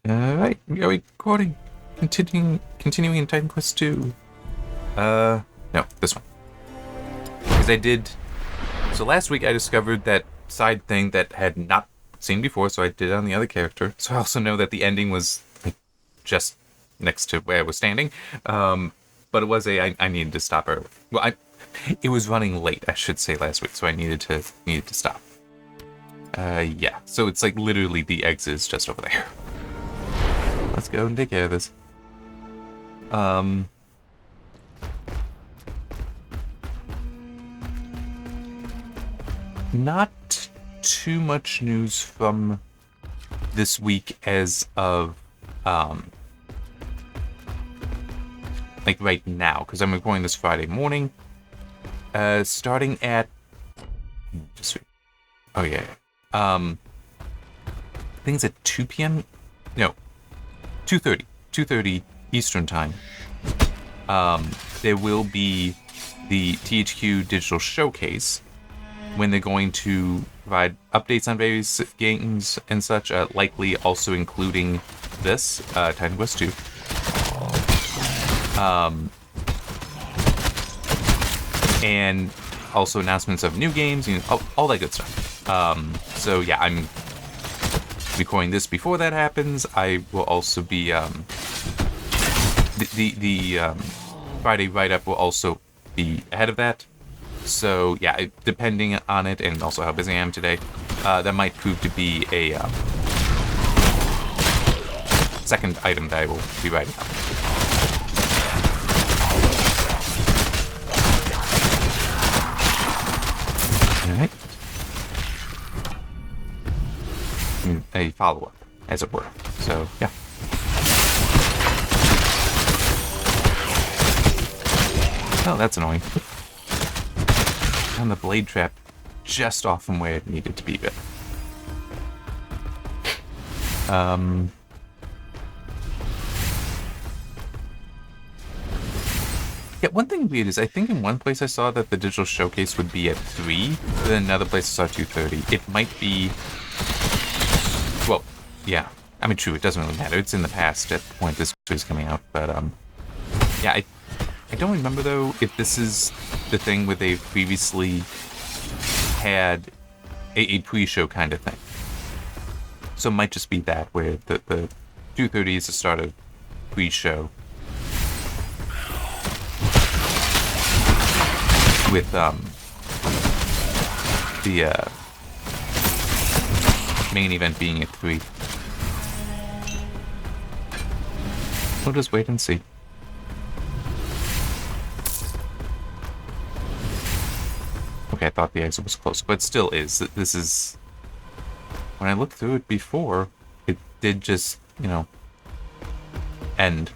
Alright, we are recording. Continuing in Titan Quest 2. No, this one. Because I did... So last week I discovered that side thing that had not seen before, so I did it on the other character. So I also know that the ending was like, just next to where I was standing. But it was I needed to stop early. Well, it was running late, I should say, last week, so I needed to stop. Yeah. So it's like literally the exit is just over there. Let's go and take care of this. Not too much news from this week as of, like right now, because I'm recording this Friday morning. Starting at, oh yeah, I think it's at 2 p.m. No, 2:30 Eastern time. There will be the THQ Digital Showcase when they're going to provide updates on various games and such, likely also including this, Titan Quest 2. And also announcements of new games, you know, all that good stuff. So yeah, I'm recording this before that happens. I will also be the Friday write-up will also be ahead of that. So yeah, depending on it and also how busy I am today, that might prove to be a second item that I will be writing up. Alright. A follow-up, as it were. So, yeah. Oh, that's annoying. Found the blade trap just off from where it needed to be, but... Yeah, one thing weird is I think in one place I saw that the digital showcase would be at 3, but then another place I saw 2:30. It might be... Well, yeah. I mean, true, it doesn't really matter. It's in the past at the point this is coming out, but, yeah, I don't remember, though, if this is the thing where they've previously had a pre-show kind of thing. So it might just be that, where the 2:30 is the start of pre-show. With, the, main event being at 3. We'll just wait and see. Okay, I thought the exit was close, but it still is. This is... When I looked through it before, it did just, you know, end.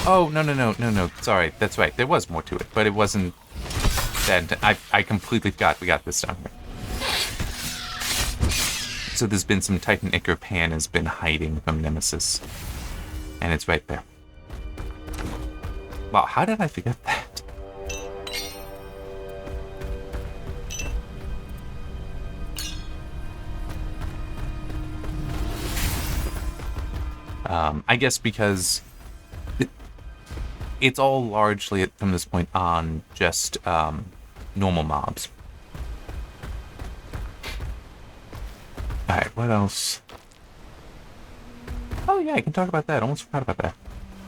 Oh, no. Sorry, that's right. There was more to it, but it wasn't that. I completely forgot we got this down here. So there's been some Titan Ichor Pan has been hiding from Nemesis. And it's right there. Wow, how did I forget that? I guess because... It's all largely, from this point on, just normal mobs. Alright, what else? Oh yeah, I can talk about that. Almost forgot about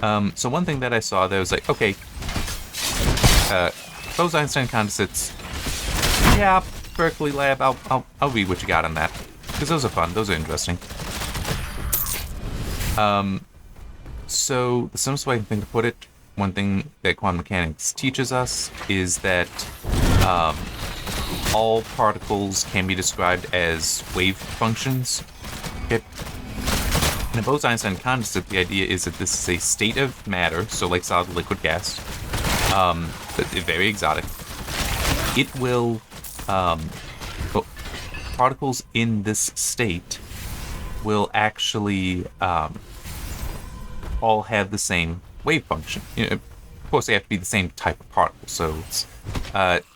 that. So one thing that I saw there was like, okay, those Einstein condensates. Yeah, Berkeley Lab. I'll read what you got on that, because those are fun. Those are interesting. So the simplest way I think to put it. One thing that quantum mechanics teaches us is that all particles can be described as wave functions. Okay. In a Bose-Einstein condensate, the idea is that this is a state of matter, so like solid, liquid, gas, but very exotic. It will particles in this state will actually all have the same wave function. Of course, they have to be the same type of particle. So it's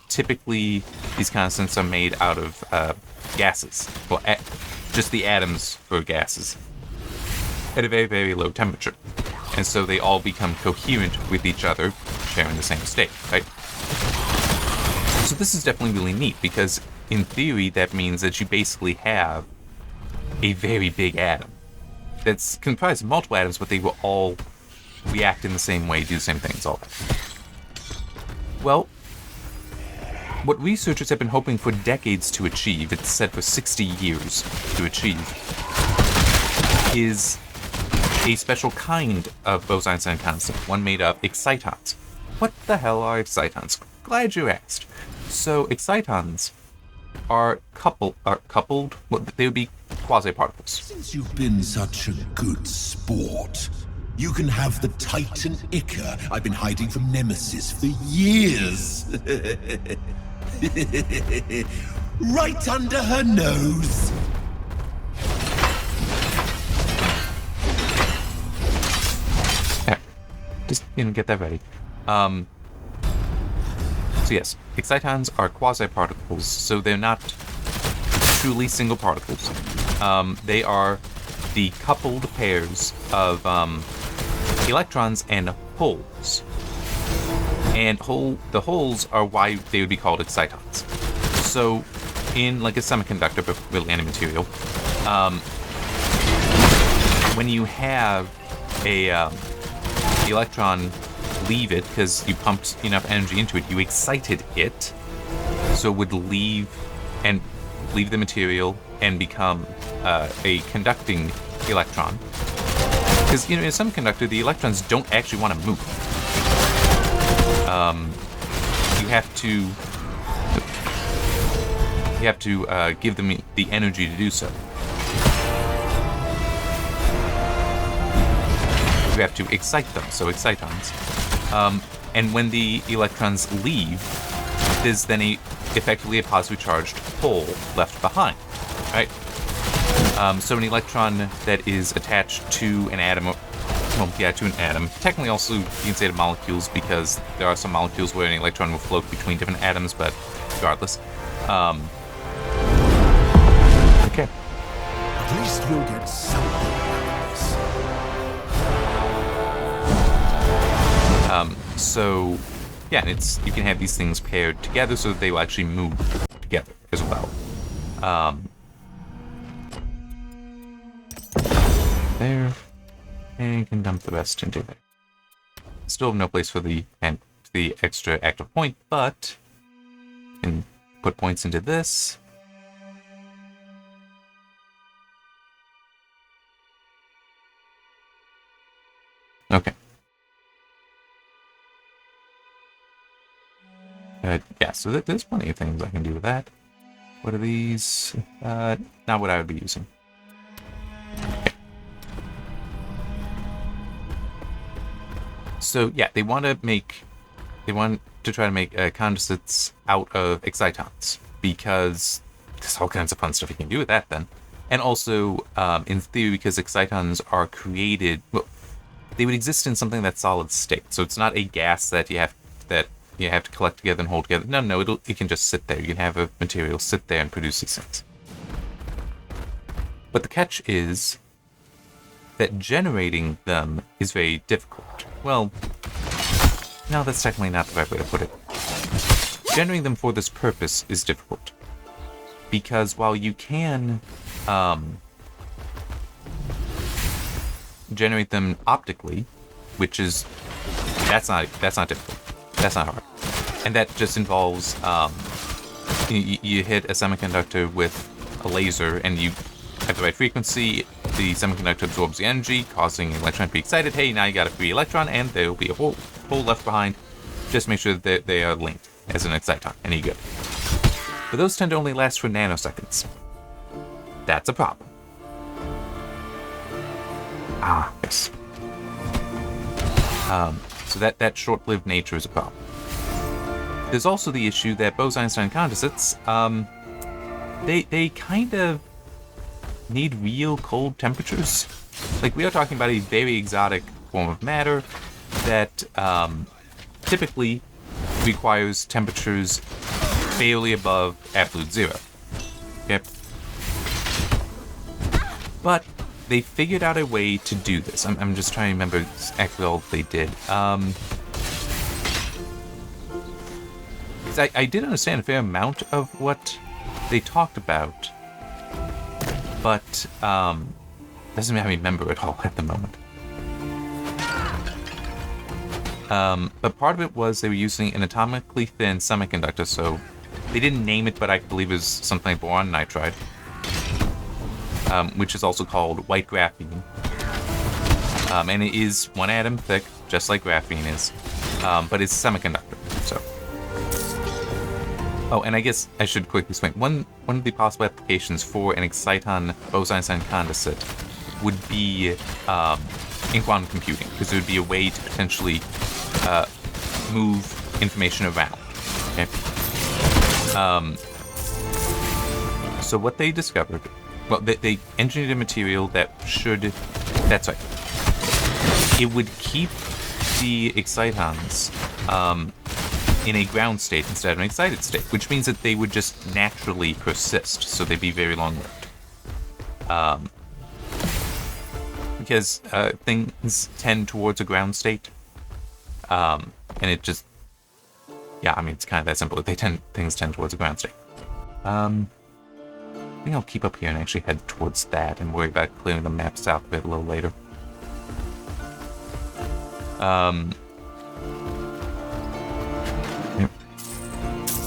typically these constants are made out of gases, well, just the atoms for gases, at a very, very low temperature. And so they all become coherent with each other, sharing the same state, right? So this is definitely really neat, because in theory, that means that you basically have a very big atom that's comprised of multiple atoms, but they will all react in the same way, do the same things, all that. Well, what researchers have been hoping for decades to achieve, it's said for 60 years to achieve, is a special kind of Bose-Einstein constant, one made of excitons. What the hell are excitons? Glad you asked. So excitons are coupled, well, they would be quasi-particles. Since you've been such a good sport, you can have the Titan Ica I've been hiding from Nemesis for years. Right under her nose. Yeah, just, get that ready. So yes, excitons are quasi-particles, so they're not truly single particles. They are the coupled pairs of electrons and holes. And the holes are why they would be called excitons. So in like a semiconductor, but really any material, when you have a electron leave it, because you pumped enough energy into it, you excited it, so it would leave the material and become a conducting electron. Because in a semiconductor, the electrons don't actually want to move. You have to give them the energy to do so. You have to excite them, so excitons. And when the electrons leave, there's then effectively a positively charged hole left behind, right? So an electron that is attached to an atom, to an atom. Technically also you can say to molecules, because there are some molecules where an electron will float between different atoms, but regardless. Okay. At least we'll get something out of this. So yeah, and you can have these things paired together so that they will actually move together as well. There. And you can dump the rest into there. Still have no place for the extra active point, but you can put points into this. Okay. Yeah, so there's plenty of things I can do with that. What are these? Not what I would be using. Okay. So yeah, they want to try to make condensates out of excitons, because there's all kinds of fun stuff you can do with that then. And also, in theory, because excitons are created, well, they would exist in something that's solid state. So it's not a gas that you have to collect together and hold together. No, it can just sit there. You can have a material sit there and produce these things. But the catch is that generating them is very difficult. Well, no, that's technically not the right way to put it. Generating them for this purpose is difficult, because while you can generate them optically, which is that's not difficult. That's not hard, and that just involves you hit a semiconductor with a laser, and you have the right frequency. The semiconductor absorbs the energy, causing an electron to be excited. Hey, now you got a free electron, and there will be a hole left behind. Just make sure that they are linked as an exciton, and you're good. But those tend to only last for nanoseconds. That's a problem. Ah, yes. So that short-lived nature is a problem. There's also the issue that Bose-Einstein condensates, they kind of need real cold temperatures. Like, we are talking about a very exotic form of matter that typically requires temperatures barely above absolute zero. Okay? But they figured out a way to do this. I'm just trying to remember exactly all they did. Because I did understand a fair amount of what they talked about, but doesn't mean I remember it all at the moment. But part of it was they were using an atomically thin semiconductor, so they didn't name it, but I believe it was something like boron nitride, which is also called white graphene. And it is one atom thick, just like graphene is, but it's semiconductor, so. Oh, and I guess I should quickly explain. One of the possible applications for an exciton Bose-Einstein condensate would be in quantum computing, because it would be a way to potentially move information around. Okay. So what they discovered, well, they engineered a material that's right. It would keep the excitons in a ground state instead of an excited state, which means that they would just naturally persist, so they'd be very long-lived. Because things tend towards a ground state, and it just, yeah, I mean, it's kind of that simple. Things tend towards a ground state. I think I'll keep up here and actually head towards that and worry about clearing the map south a bit a little later.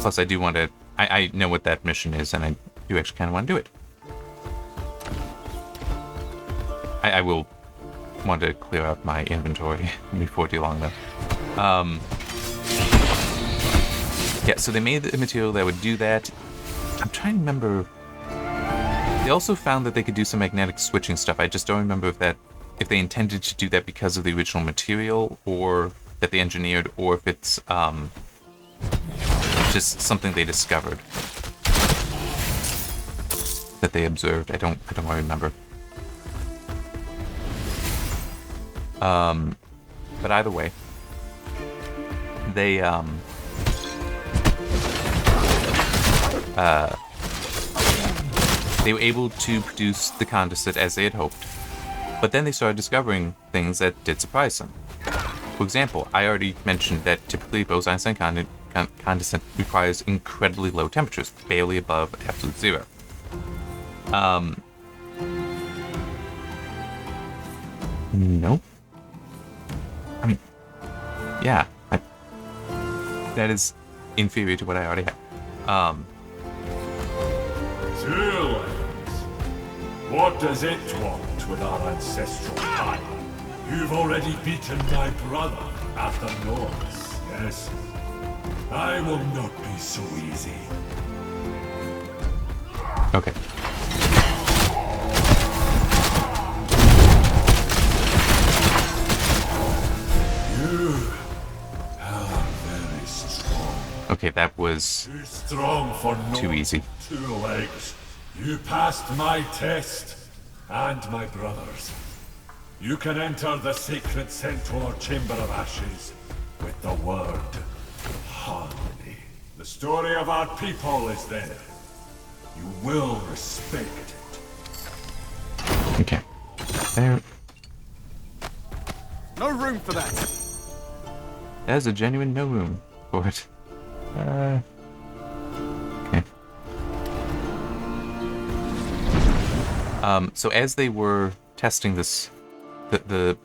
Plus, I do want to... I know what that mission is, and I do actually kind of want to do it. I will want to clear out my inventory before too long, though. Yeah, so they made the material that would do that. I'm trying to remember... They also found that they could do some magnetic switching stuff. I just don't remember if they intended to do that because of the original material, or that they engineered, or if it's just something they discovered that they observed. I don't really remember. But either way, they were able to produce the condensate as they had hoped. But then they started discovering things that did surprise them. For example, I already mentioned that typically Bose-Einstein condensate requires incredibly low temperatures, barely above absolute zero. Nope. I mean, yeah, that is inferior to what I already have. What does it want with our ancestral power? You've already beaten my brother at the North, yes? I will not be so easy. Okay. You are very strong. Okay, that was Too strong for too easy. 2 legs. You passed my test, and my brother's. You can enter the sacred Centaur Chamber of Ashes with the word harmony. The story of our people is there. You will respect it. Okay. There. No room for that. There's a genuine no room for it. Okay. So as they were testing this, the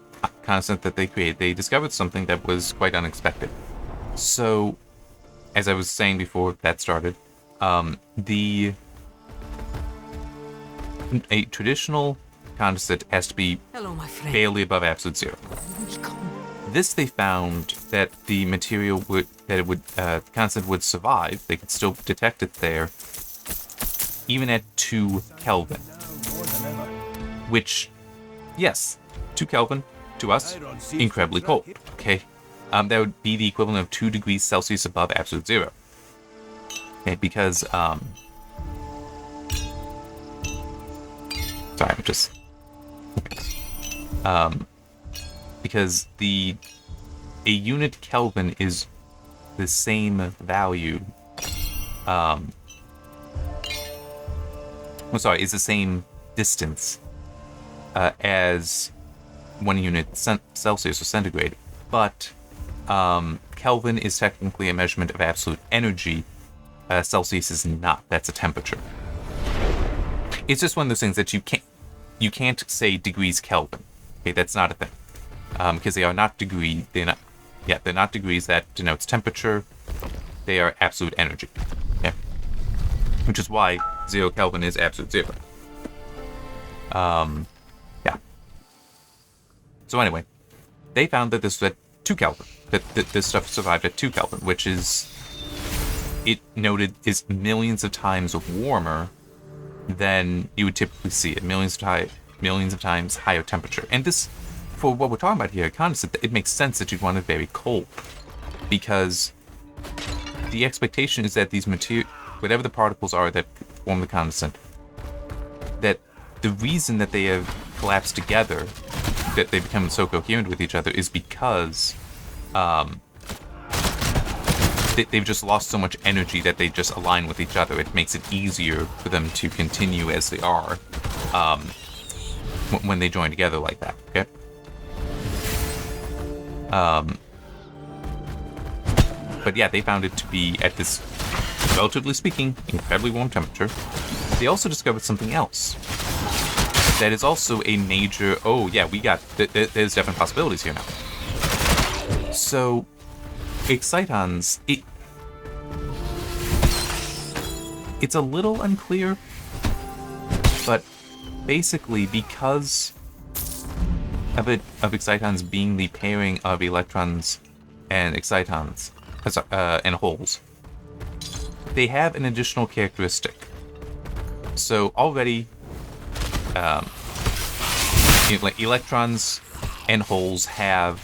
constant that they created, they discovered something that was quite unexpected. So, as I was saying before that started, a traditional condensate has to be barely above absolute zero. This they found that the material constant would survive. They could still detect it there, even at 2 Kelvin. Which, yes, 2 Kelvin, to us, incredibly cold, okay? That would be the equivalent of 2 degrees Celsius above absolute zero. Okay, because, Sorry, I'm just... because a unit Kelvin is the same value, is the same distance as 1 unit Celsius or centigrade, but Kelvin is technically a measurement of absolute energy. Celsius is not. That's a temperature. It's just one of those things that you can't say degrees Kelvin. Okay, that's not a thing. Because they are not degree. They're not degrees. That denotes temperature. They are absolute energy. Okay, which is why 0 Kelvin is absolute 0. Yeah. So anyway, they found that this was at 2 Kelvin. That this stuff survived at 2 Kelvin, which is, it noted, is millions of times warmer than you would typically see at millions of times higher temperature. And this, for what we're talking about here, condensate, it makes sense that you'd want it very cold, because the expectation is that these whatever the particles are that form the condensate, that the reason that they have collapsed together, that they become so coherent with each other, is because they've just lost so much energy that they just align with each other. It makes it easier for them to continue as they are when they join together like that, okay? But yeah, they found it to be at this, relatively speaking, incredibly warm temperature. They also discovered something else that is also a major... Oh, yeah, there's definite possibilities here now. So, excitons... It's a little unclear, but basically because of excitons being the pairing of electrons and excitons, and holes, they have an additional characteristic. So already, electrons and holes have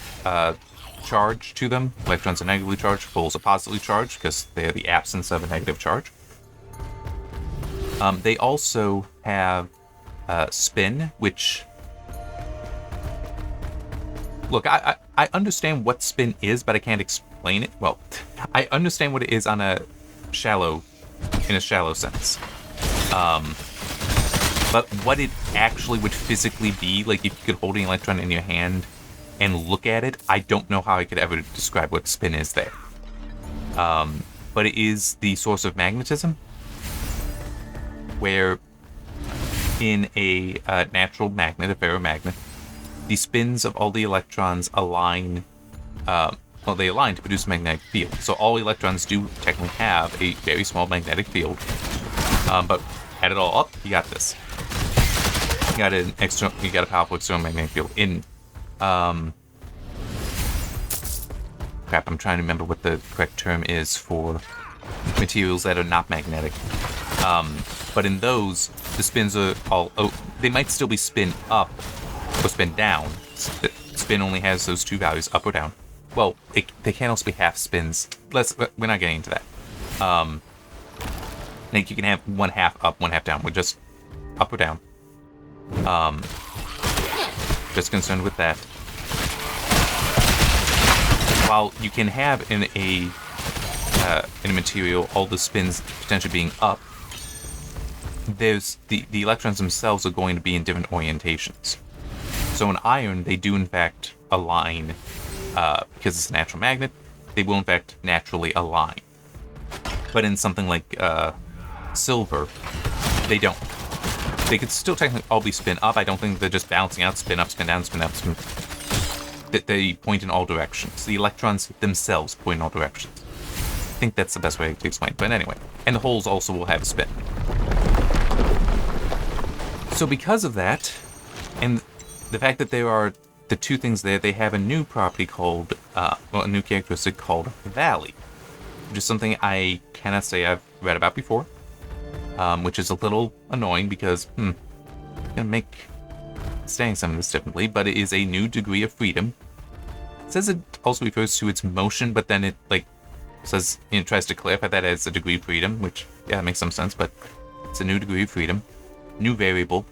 charge to them. Electrons are negatively charged, holes are positively charged because they are the absence of a negative charge. They also have spin, which... Look, I understand what spin is, but I can't explain it. Well, I understand what it is in a shallow sense. But what it actually would physically be, like if you could hold an electron in your hand and look at it, I don't know how I could ever describe what spin is there. But it is the source of magnetism, where in a natural magnet, a ferromagnet, the spins of all the electrons align, they align to produce a magnetic field. So all electrons do technically have a very small magnetic field, but add it all up, you got this. You got a powerful external magnetic field. Crap, I'm trying to remember what the correct term is for materials that are not magnetic. But in those, the spins are all... they might still be spin up or spin down. Spin only has those two values, up or down. Well, they can also be half spins. We're not getting into that. Like you can have one half up, one half down. We're just up or down. Just concerned with that. While you can have in a material all the spins potentially being up, there's the electrons themselves are going to be in different orientations. So in iron, they do in fact align, because it's a natural magnet, they will in fact naturally align. But in something like silver, they don't. They could still technically all be spin up. I don't think they're just bouncing out, spin up, spin down, spin up, spin... They point in all directions. The electrons themselves point in all directions. I think that's the best way to explain it. But anyway, and the holes also will have a spin. So because of that, and the fact that there are the two things there, they have a new property called, a new characteristic called valley, which is something I cannot say I've read about before, which is a little annoying because, I'm gonna make saying some of this differently, but it is a new degree of freedom. It says it also refers to its motion, but then it, says, tries to clarify that as a degree of freedom, which, yeah, makes some sense, but it's a new degree of freedom. New variable.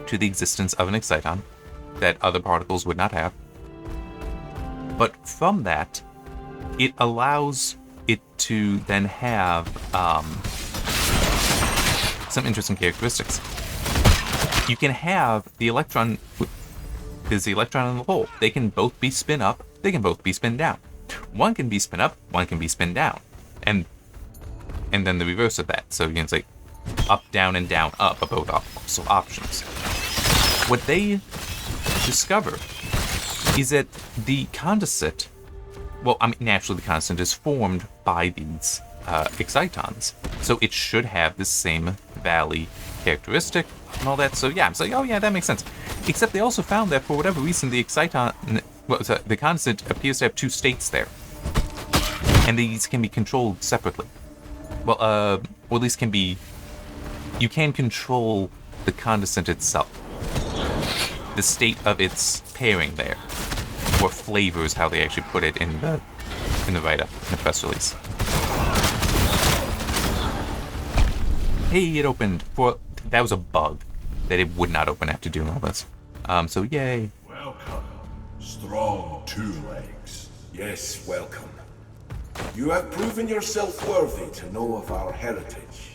to the existence of an exciton that other particles would not have. But from that, it allows it to then have some interesting characteristics. You can have the electron, there's the electron and the hole. They can both be spin up, they can both be spin down. One can be spin up, one can be spin down. And then the reverse of that. So you can say up, down, and down, up are both also options. What they discover is that the condensate, well, I mean, naturally the condensate is formed by these excitons. So it should have the same valley characteristic and all that. So yeah, I'm saying, oh yeah, that makes sense. Except they also found that for whatever reason, the exciton, well, the condensate appears to have two states there. And these can be controlled separately. Well, or at least can be, you can control the condensate itself. The state of its pairing there. Or flavor is how they actually put it in the write-up, in the press release. Hey, it opened. That was a bug that it would not open after doing all this. So yay. Welcome, strong two legs. Yes, welcome. You have proven yourself worthy to know of our heritage.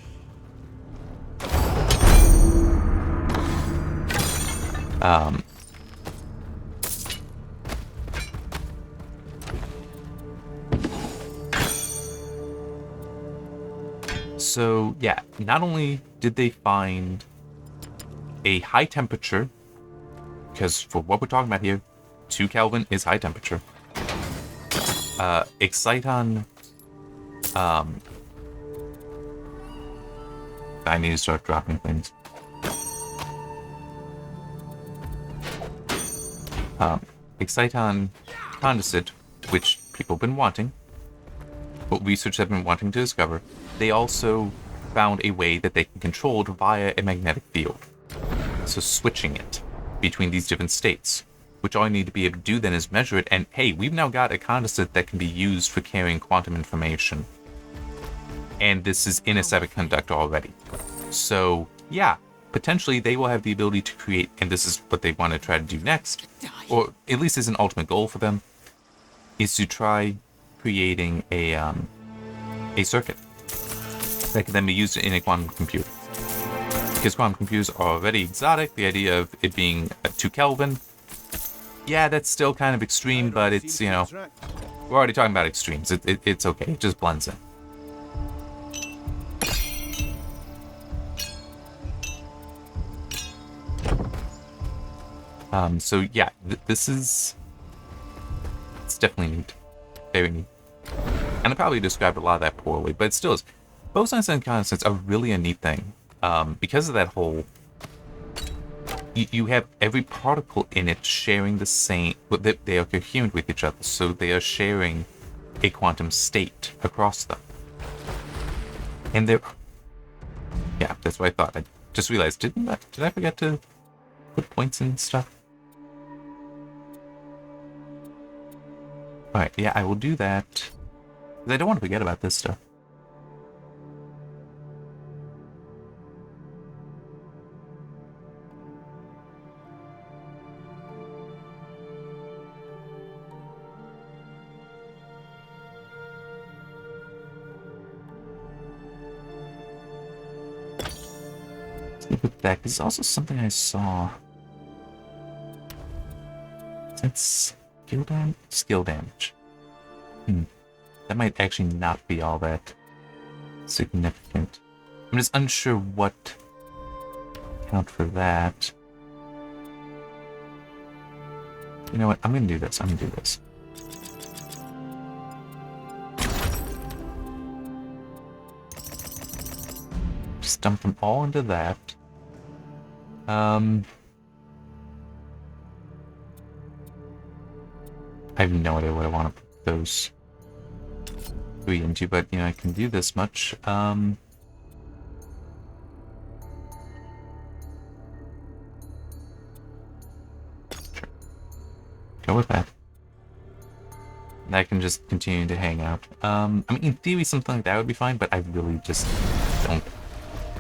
So yeah, not only did they find a high temperature, because for what we're talking about here, 2 Kelvin is high temperature. Exciton, I need to start dropping things. Exciton condensate, which people have been wanting, what researchers have been wanting to discover, they also found a way that they can control it via a magnetic field. So switching it between these different states, which all you need to be able to do then is measure it, and hey, we've now got a condensate that can be used for carrying quantum information. And this is in a semiconductor already. So yeah, potentially they will have the ability to create, and this is what they want to try to do next, or at least is an ultimate goal for them, is to try creating a circuit that can then be used in a quantum computer. Because quantum computers are already exotic, the idea of it being 2 Kelvin, yeah, that's still kind of extreme, but it's, you know, we're already talking about extremes. It's okay, it just blends in. So yeah, this is, it's definitely neat. Very neat. And I probably described a lot of that poorly, but it still is. Bosons and constants are really a neat thing. Because of that whole, you have every particle in it sharing the same, they are coherent with each other, so they are sharing a quantum state across them. And they're, yeah, that's what I thought. I just realized, did I forget to put points in stuff? Alright, yeah, I will do that. Because I don't want to forget about this stuff. Let's look at that, because it's also something I saw. That's skill damage. That might actually not be all that significant. I'm just unsure what count for that. You know what? I'm gonna do this. Just dump them all into that. I have no idea what I want to put those 3 into, but you know, I can do this much. Sure. Go with that. And I can just continue to hang out. I mean, in theory, something like that would be fine, but I really just don't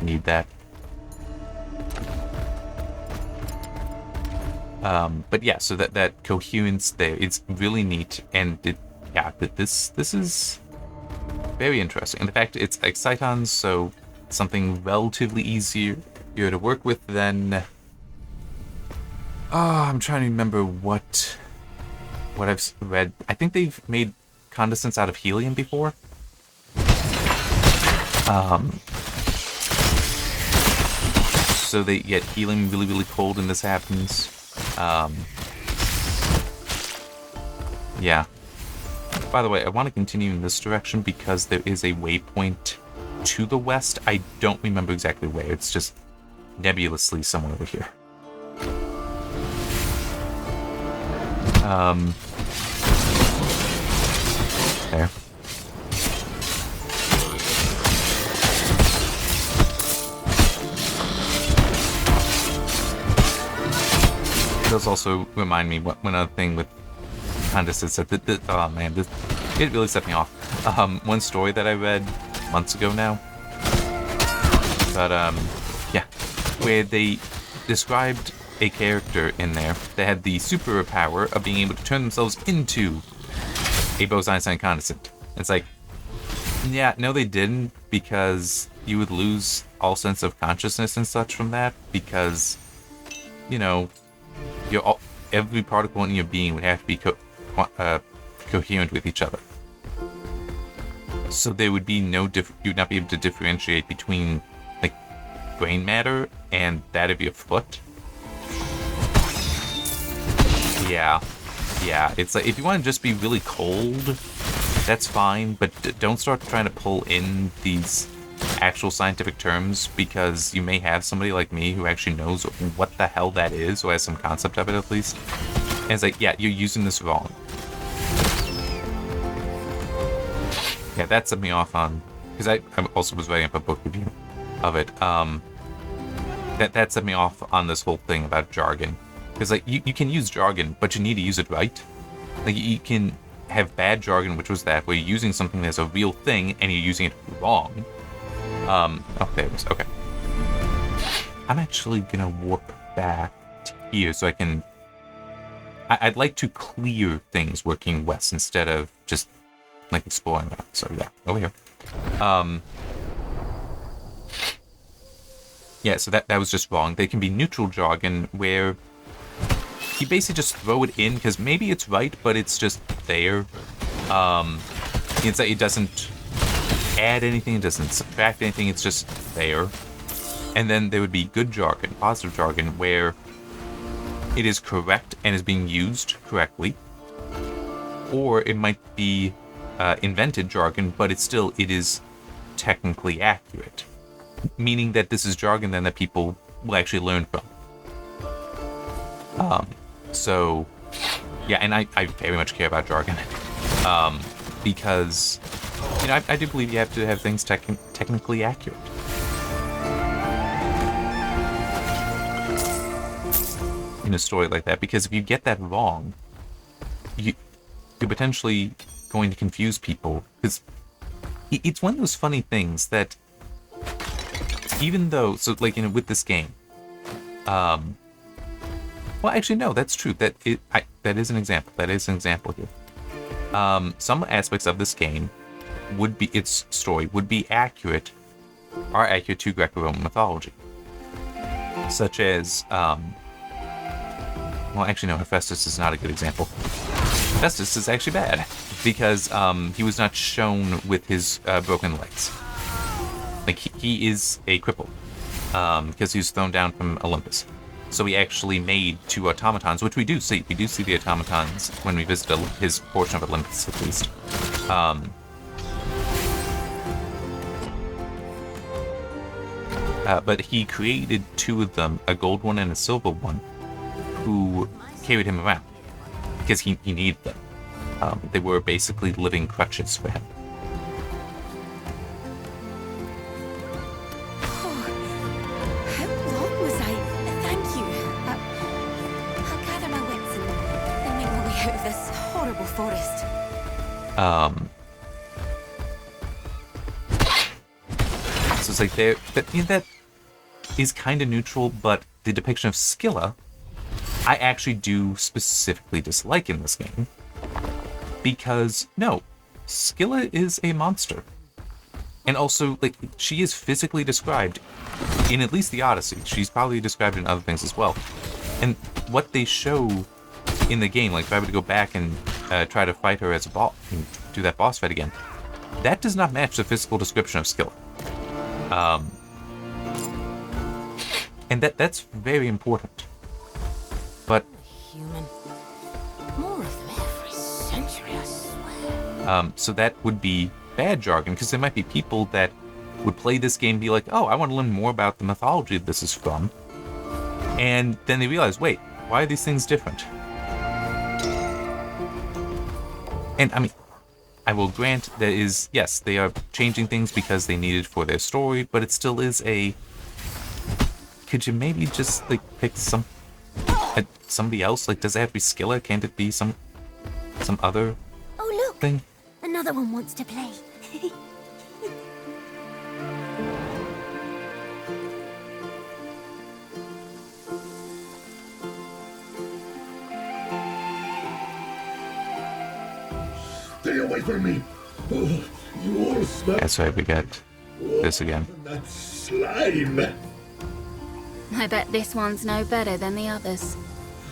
need that. But yeah, so that coherence there, it's really neat, and this is very interesting. And the fact it's Excitons, so something relatively easier to work with than. I'm trying to remember what I've read. I think they've made condensants out of helium before. So they get helium really, really cold and this happens. Yeah. By the way, I want to continue in this direction because there is a waypoint to the west. I don't remember exactly where. It's just nebulously somewhere over here. There. It does also remind me one other thing with condensate that oh man, it really set me off. One story that I read months ago now, but yeah, where they described a character in there that had the superpower of being able to turn themselves into a Bose-Einstein condensate. It's like, yeah, no, they didn't, because you would lose all sense of consciousness and such from that, because you know, every particle in your being would have to be coherent with each other. So there would be you would not be able to differentiate between like brain matter and that of your foot. Yeah, it's like if you want to just be really cold, that's fine, but don't start trying to pull in these actual scientific terms, because you may have somebody like me who actually knows what the hell that is, or has some concept of it at least. And it's like, yeah, you're using this wrong. Yeah, that set me off on, because I also was writing up a book review of it. That set me off on this whole thing about jargon. Because like you can use jargon, but you need to use it right. Like you can have bad jargon, which was that, where you're using something that's a real thing and you're using it wrong. Oh, there it was. Okay. I'm actually gonna warp back to here so I can. I'd like to clear things working west instead of just like exploring that. So yeah, over here. Yeah, so that was just wrong. They can be neutral jargon where you basically just throw it in because maybe it's right, but it's just there. It's like it doesn't add anything, it doesn't subtract anything, it's just there. And then there would be good jargon, positive jargon, where it is correct and is being used correctly. Or it might be invented jargon, but it is technically accurate. Meaning that this is jargon then that people will actually learn from. So, yeah, and I very much care about jargon. Because, you know, I do believe you have to have things technically accurate. In a story like that, because if you get that wrong, you're potentially going to confuse people. Because it's one of those funny things that, even though, so like, you know, with this game, well, actually, no, that's true. That is an example. That is an example here. Some aspects of this game its story would be accurate to Greco-Roman mythology. Such as, well, actually, no, Hephaestus is not a good example. Hephaestus is actually bad, because he was not shown with his broken legs. Like, he is a cripple, because he was thrown down from Olympus. So he actually made 2 automatons, which we do see. We do see the automatons when we visit his portion of Olympus, at least. But he created 2 of them, a gold one and a silver one, who carried him around because he needed them. They were basically living crutches for him. Forest. So it's like that is kind of neutral, but the depiction of Scylla I actually do specifically dislike in this game. Because, no, Scylla is a monster. And also, like, she is physically described in at least the Odyssey. She's probably described in other things as well. And what they show in the game, like if I were to go back and try to fight her as a boss, and do that boss fight again, that does not match the physical description of Scylla. And that's very important. But Human. More of them every century, I swear. so that would be bad jargon, because there might be people that would play this game and be like, oh, I want to learn more about the mythology this is from. And then they realize, wait, why are these things different? And I mean, I will grant there is, yes, they are changing things because they need it for their story, but it still is a... Could you maybe just, like, pick somebody else? Like, does it have to be Scylla? Can't it be some other Oh, look! thing? Another one wants to play. Stay away from me! Oh, you all smell That's right, we got this again. that slime! I bet this one's no better than the others.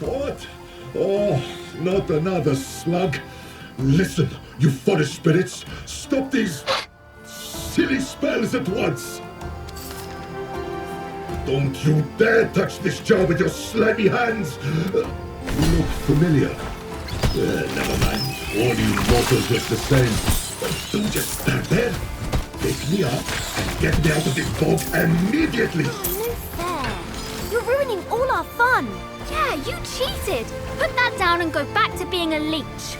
What? Oh, not another slug. Listen, you forest spirits, stop these silly spells at once. Don't you dare touch this jar with your slimy hands. You look familiar. Never mind. All you mortals look the same. Don't just stand there. Pick me up and get me out of this bog immediately. No fair. You're ruining all our fun. Yeah, you cheated! Put that down and go back to being a leech.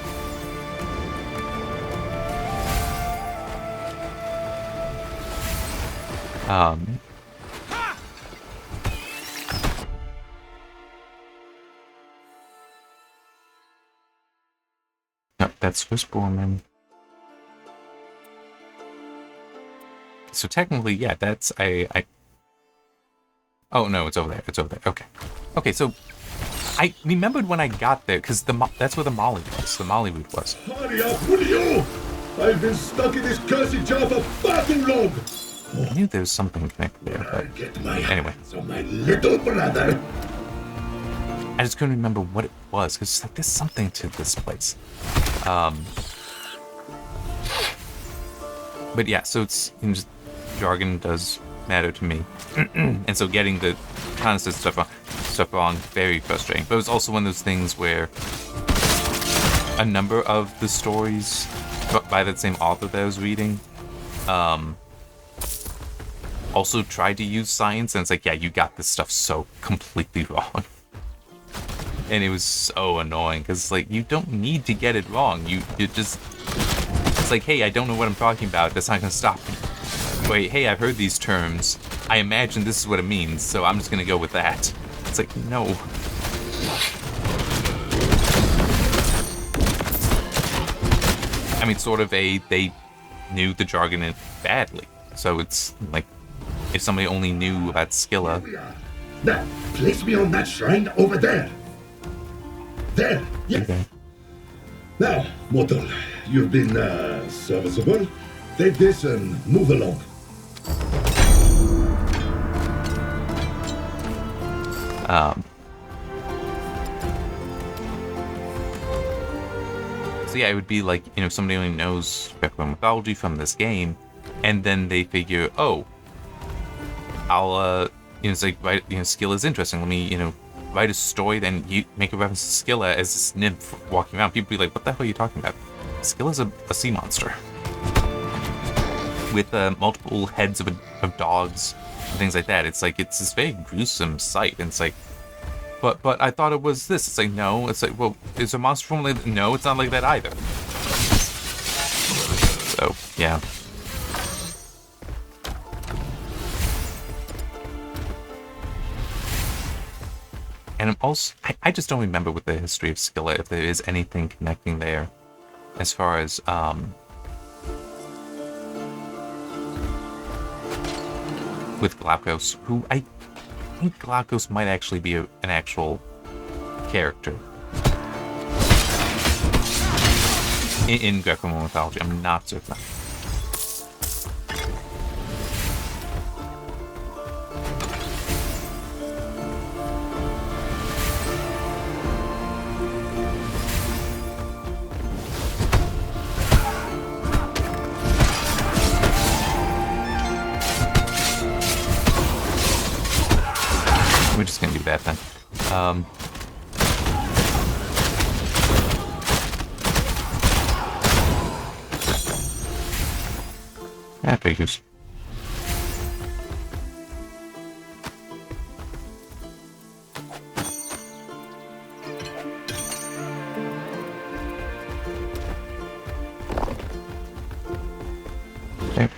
No, that's Firstborn. So technically, yeah, that's I. Oh no, it's over there. It's over there. Okay. Okay, so I remembered when I got there because that's where the Molly was. The Molly root was. Hurry up, will you? I've been stuck in this cursed jar for far too long. I knew there was something connected there, I'll but get my anyway. hands on my little brother. I just couldn't remember what it was because like there's something to this place. But yeah, so it's just jargon does matter to me, and so getting the constant stuff wrong very frustrating. But it was also one of those things where a number of the stories by that same author that I was reading also tried to use science, and it's like, yeah, you got this stuff so completely wrong. And it was so annoying because like you don't need to get it wrong. You just, it's like, hey, I don't know what I'm talking about. That's not gonna stop me. Wait, hey, I've heard these terms. I imagine this is what it means, so I'm just gonna go with that. It's like, no. I mean, sort of they knew the jargon badly. So it's like, if somebody only knew about Scylla. Now, place me on that shrine over there. There, yes. Okay. Now, mortal, you've been serviceable. Take this and move along. So yeah, it would be like, you know, somebody only knows Greco-Roman mythology from this game, and then they figure, oh, I'll, you know, it's like, right, you know, Scylla is interesting. Let me, you know, write a story, then you make a reference to Scylla as this nymph walking around. People be like, what the hell are you talking about? Scylla's a sea monster. With multiple heads of dogs and things like that. It's like, it's this very gruesome sight. And it's like, but I thought it was this. It's like, no. It's like, well, is a monster form like that? No, it's not like that either. So, yeah. And I'm also, I just don't remember with the history of Scylla if there is anything connecting there as far as, with Glaucus, who I think Glaucus might actually be an actual character in Greco-Roman mythology. I'm not certain. We're just gonna do that then. That figures. Okay.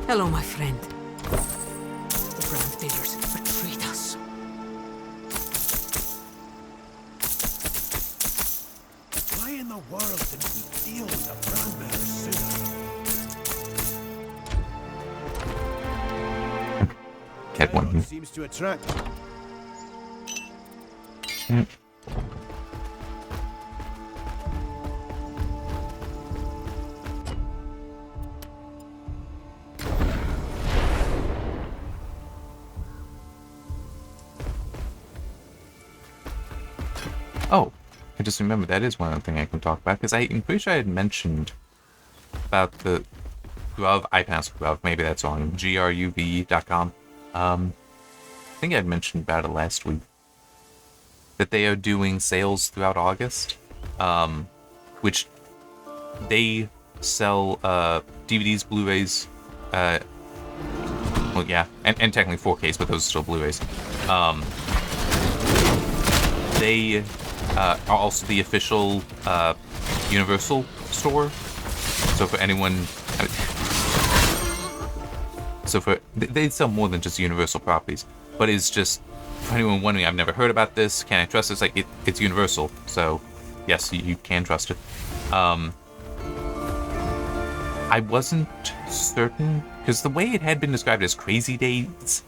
Hello, my friend. The brand bearers betrayed us. Why in the world didn't we deal with the brand bearers sooner? Get one here. Seems to attract. Yep. Oh, I just remembered that is one other thing I can talk about, because I'm pretty sure I had mentioned about the Gruv, I pronounce Gruv, maybe that's on gruv.com. I think I had mentioned about it last week, that they are doing sales throughout August, which they sell DVDs, Blu-rays, well, yeah, and technically 4Ks, but those are still Blu-rays. They are also the official Universal store. So for anyone, they sell more than just Universal properties. But it's just for anyone wondering, I've never heard about this. Can I trust this? Like it's Universal, so yes, you can trust it. I wasn't certain because the way it had been described as crazy days.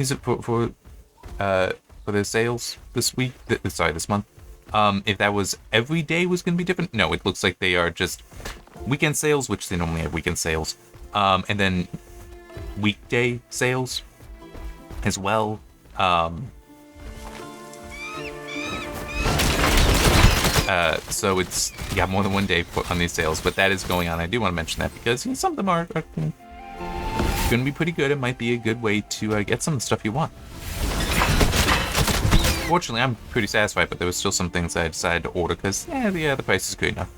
Is it for their sales this week? This month. If that was every day was going to be different. No, it looks like they are just weekend sales, which they normally have weekend sales, and then weekday sales as well. So it's more than one day on these sales, but that is going on. I do want to mention that because some of them are going to be pretty good. It might be a good way to get some of the stuff you want. Fortunately, I'm pretty satisfied, but there was still some things I decided to order because, the price is good enough.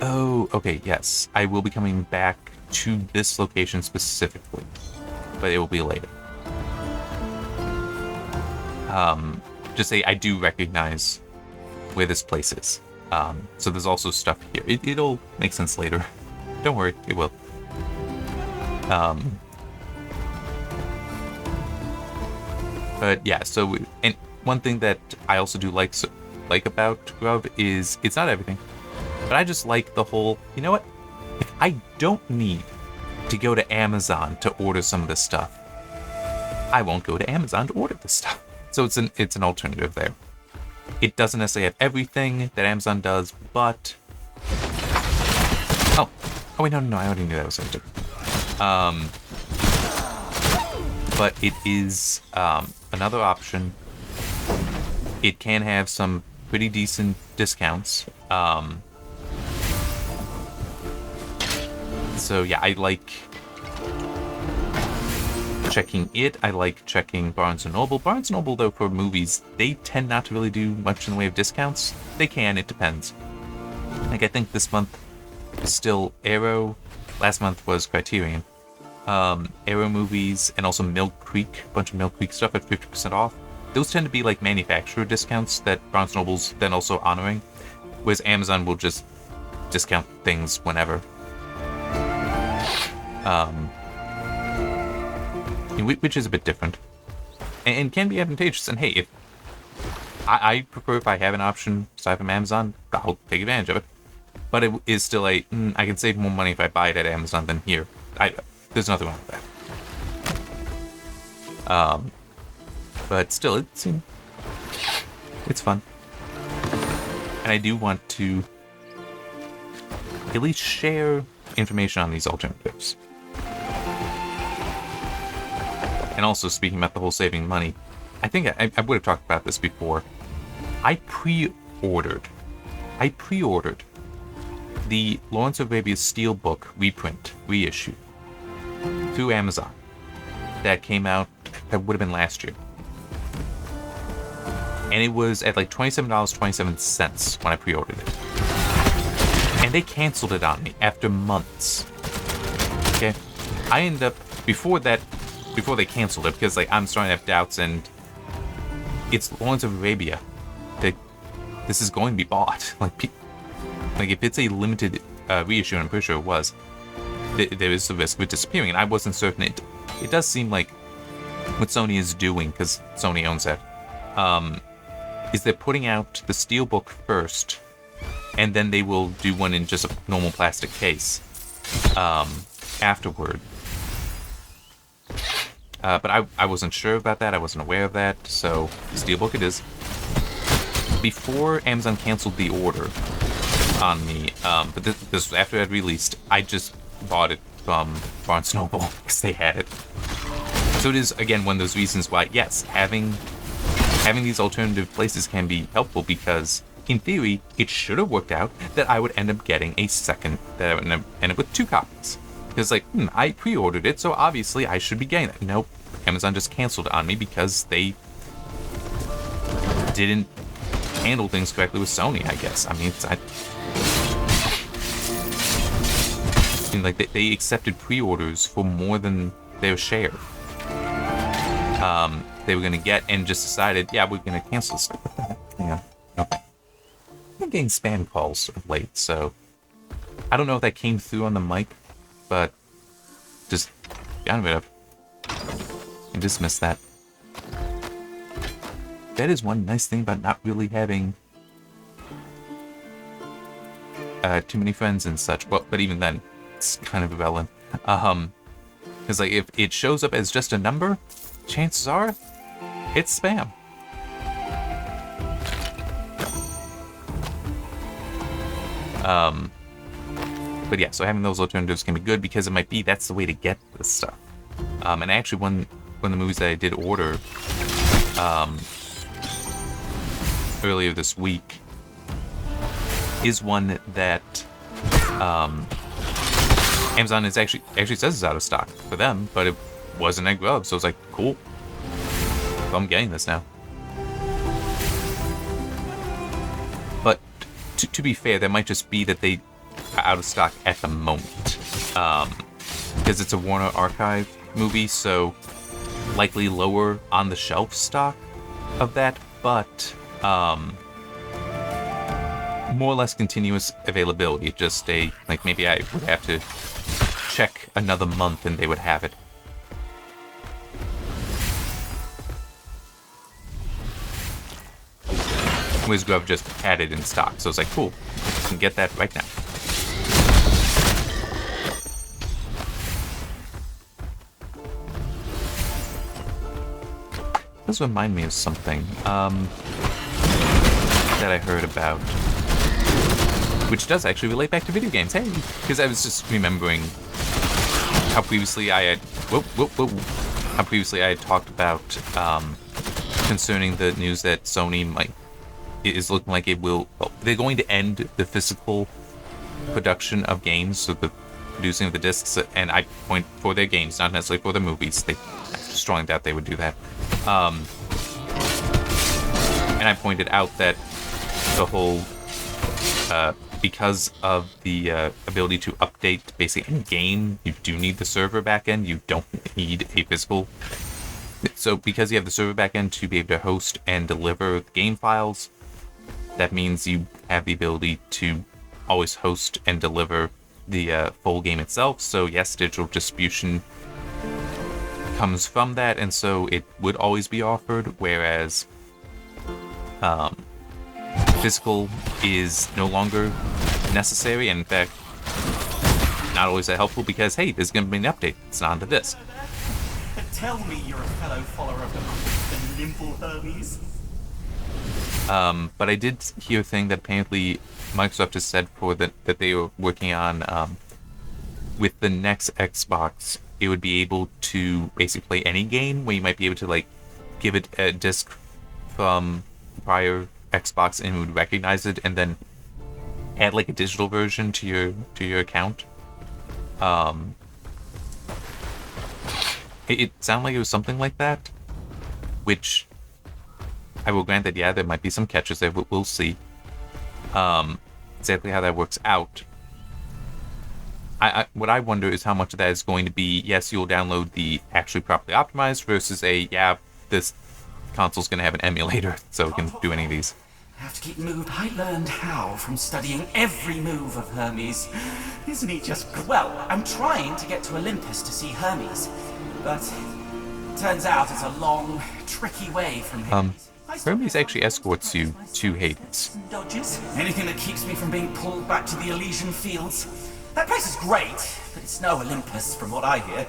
Oh, okay, yes. I will be coming back to this location specifically, but it will be later. Just say I do recognize where this place is. So there's also stuff here. It'll make sense later. Don't worry, it will. But yeah, so and one thing that I also do like about Grub is it's not everything, but I just like the whole. You know what? If I don't need to go to Amazon to order some of this stuff, I won't go to Amazon to order this stuff. So it's an alternative there. It doesn't necessarily have everything that Amazon does, but oh wait, no, I already knew that was something. But it is another option. It can have some pretty decent discounts. So yeah, I like checking it. I like checking Barnes & Noble. Barnes & Noble, though, for movies, they tend not to really do much in the way of discounts. They can, it depends. Like, I think this month is still Arrow. Last month was Criterion. Arrow movies and also Milk Creek, a bunch of Milk Creek stuff at 50% off. Those tend to be like manufacturer discounts that Barnes & Noble's then also honoring, whereas Amazon will just discount things whenever. Which is a bit different. and can be advantageous. And hey, if I prefer if I have an option aside from Amazon, I'll take advantage of it. But it is still I can save more money if I buy it at Amazon than here. There's nothing wrong with that. But still, it's fun. And I do want to at least share information on these alternatives. And also, speaking about the whole saving money, I think I would have talked about this before. I pre-ordered the Lawrence of Arabia's Steelbook reissue through Amazon. That came out, that would have been last year. And it was at like $27.27 when I pre-ordered it. And they canceled it on me after months. Okay? I ended up, before they canceled it, because like I'm starting to have doubts, and it's Lawrence of Arabia. This is going to be bought. Like if it's a limited reissue, and I'm pretty sure it was, there is a risk of it disappearing, and I wasn't certain. It does seem like what Sony is doing, because Sony owns that, is they're putting out the Steelbook first, and then they will do one in just a normal plastic case afterward. But I wasn't sure about that. I wasn't aware of that. So Steelbook it is. Before Amazon canceled the order on me, but this was after it had released, I just bought it from Barnes & Noble because they had it. So it is, again, one of those reasons why, yes, having these alternative places can be helpful, because in theory, it should have worked out that I would end up getting a second, that I would end up with 2 copies. Because, like, I pre-ordered it, so obviously I should be getting it. Nope, Amazon just canceled it on me because they didn't handle things correctly with Sony, I guess. I mean, like they accepted pre-orders for more than their share. They were gonna get, and just decided, yeah, we're gonna cancel this. Yeah, okay. I'm getting spam calls of late, so I don't know if that came through on the mic, but just got rid of and dismiss that. That is one nice thing about not really having too many friends and such. Well, but even then, it's kind of irrelevant. Because like if it shows up as just a number, chances are it's spam. But yeah, so having those alternatives can be good, because it might be that's the way to get this stuff. And actually, one of the movies that I did order earlier this week is one that Amazon is actually says is out of stock for them, but it wasn't at Grub, so it's like, cool. So I'm getting this now. But to be fair, that might just be that they are out of stock at the moment, because it's a Warner Archive movie, so likely lower on the shelf stock of that, but more or less continuous availability. Just like maybe I would have to check another month and they would have it. Whereas Grub just had it in stock, so it's like, cool, you can get that right now. This reminds me of something that I heard about, which does actually relate back to video games. Hey, because I was just remembering how previously I had how previously I had talked about concerning the news that Sony is looking like it will. Well, they're going to end the physical production of games, so the producing of the discs, and I point for their games, not necessarily for their movies. I strongly doubt they would do that. And I pointed out that the whole, because of the ability to update basically any game, you do need the server backend. You don't need a physical. So because you have the server backend to be able to host and deliver the game files, that means you have the ability to always host and deliver the full game itself. So yes, digital distribution comes from that, and so it would always be offered, whereas physical is no longer necessary, and in fact, not always that helpful because, hey, there's going to be an update. It's not on the disc. Tell me you're a fellow follower of the nimble Hermes. But I did hear a thing that apparently Microsoft has said that they were working on with the next Xbox. It would be able to basically play any game where you might be able to like give it a disc from prior Xbox and it would recognize it and then add like a digital version to your account. It sounded like it was something like that, which I will grant that, yeah, there might be some catches there, but we'll see exactly how that works out. What I wonder is how much of that is going to be, yes, you'll download the actually properly optimized versus this console's going to have an emulator, so it can do any of these. I have to keep moved. I learned how from studying every move of Hermes. Isn't he just... Well, I'm trying to get to Olympus to see Hermes, but turns out it's a long, tricky way from Hades. Hermes actually escorts you to Hades. Dodges. Anything that keeps me from being pulled back to the Elysian Fields. That place is great, but it's no Olympus from what I hear.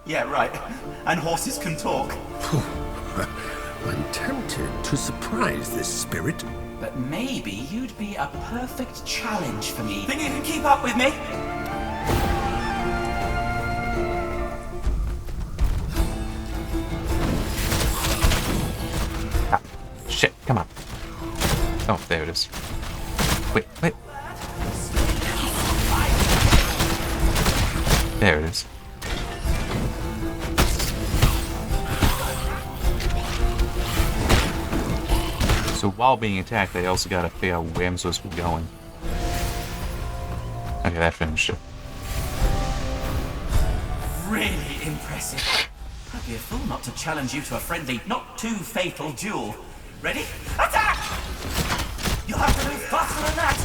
Yeah, right. And horses can talk. I'm tempted to surprise this spirit. But maybe you'd be a perfect challenge for me. Think you can keep up with me? Ah, shit, come on. Oh, there it is. Wait. There it is. So while being attacked, they also gotta figure out where I'm supposed to be going. Okay, that finished it. Really impressive. I'd be a fool not to challenge you to a friendly, not too fatal duel. Ready? Attack! You'll have to move faster than that!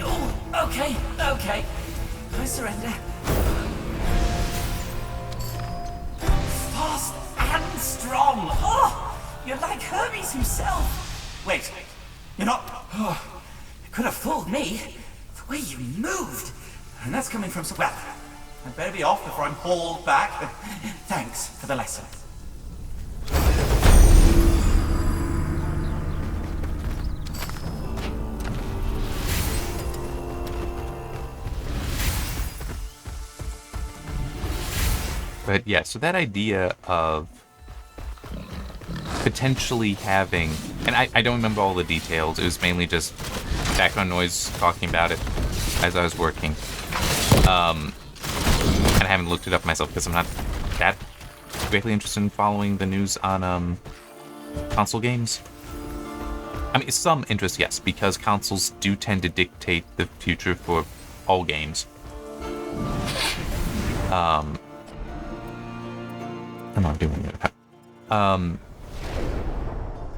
Oh, okay. I surrender. Fast and strong. Oh, you're like Hermes himself. Wait, you're not... Oh, you could have fooled me. The way you moved. And that's coming from... Well, I'd better be off before I'm hauled back. Thanks for the lesson. But yeah, so that idea of potentially having, and I don't remember all the details, it was mainly just background noise talking about it as I was working. And I haven't looked it up myself because I'm not that greatly interested in following the news on console games. I mean, some interest, yes, because consoles do tend to dictate the future for all games. I'm not doing it.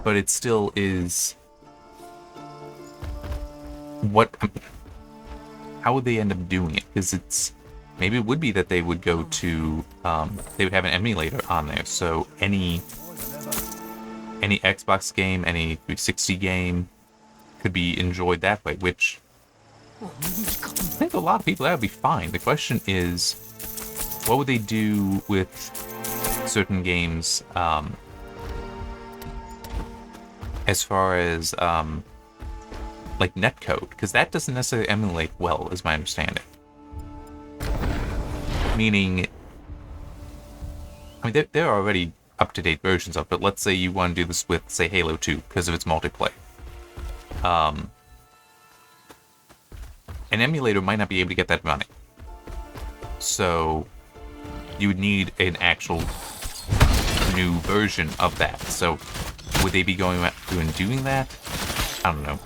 But it still is. How would they end up doing it? Because it's maybe it would be that they would go to they would have an emulator on there, so any Xbox game, any 360 game could be enjoyed that way. Which I think a lot of people that would be fine. The question is, what would they do with certain games as far as like netcode, because that doesn't necessarily emulate well, is my understanding. Meaning, I mean, there are already up-to-date versions of it, but let's say you want to do this with, say, Halo 2 because of its multiplayer. An emulator might not be able to get that running, so you would need an actual new version of that. So would they be going through and doing that? I don't know.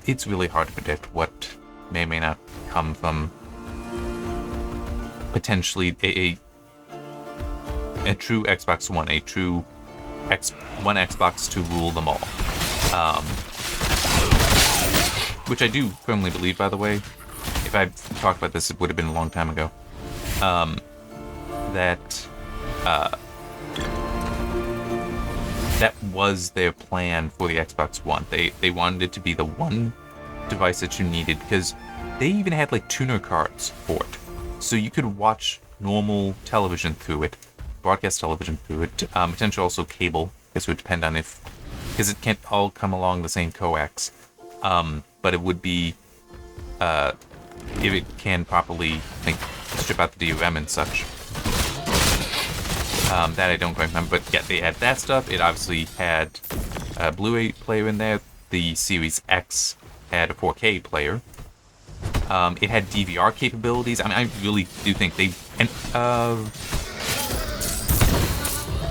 It's really hard to predict what may or may not come from potentially a true Xbox One, a true one Xbox to rule them all. Which I do firmly believe, by the way. If I talked about this, it would have been a long time ago. That was their plan for the Xbox One. They wanted it to be the one device that you needed, because they even had like tuner cards for it. So you could watch normal television through it, broadcast television through it, potentially also cable. I guess it would depend on because it can't all come along the same coax. But it would be, if it can properly, strip out the DRM and such. That I don't quite remember, but yeah, they had that stuff. It obviously had a Blu-ray player in there. The Series X had a 4K player. It had DVR capabilities. I mean, I really do think they... And,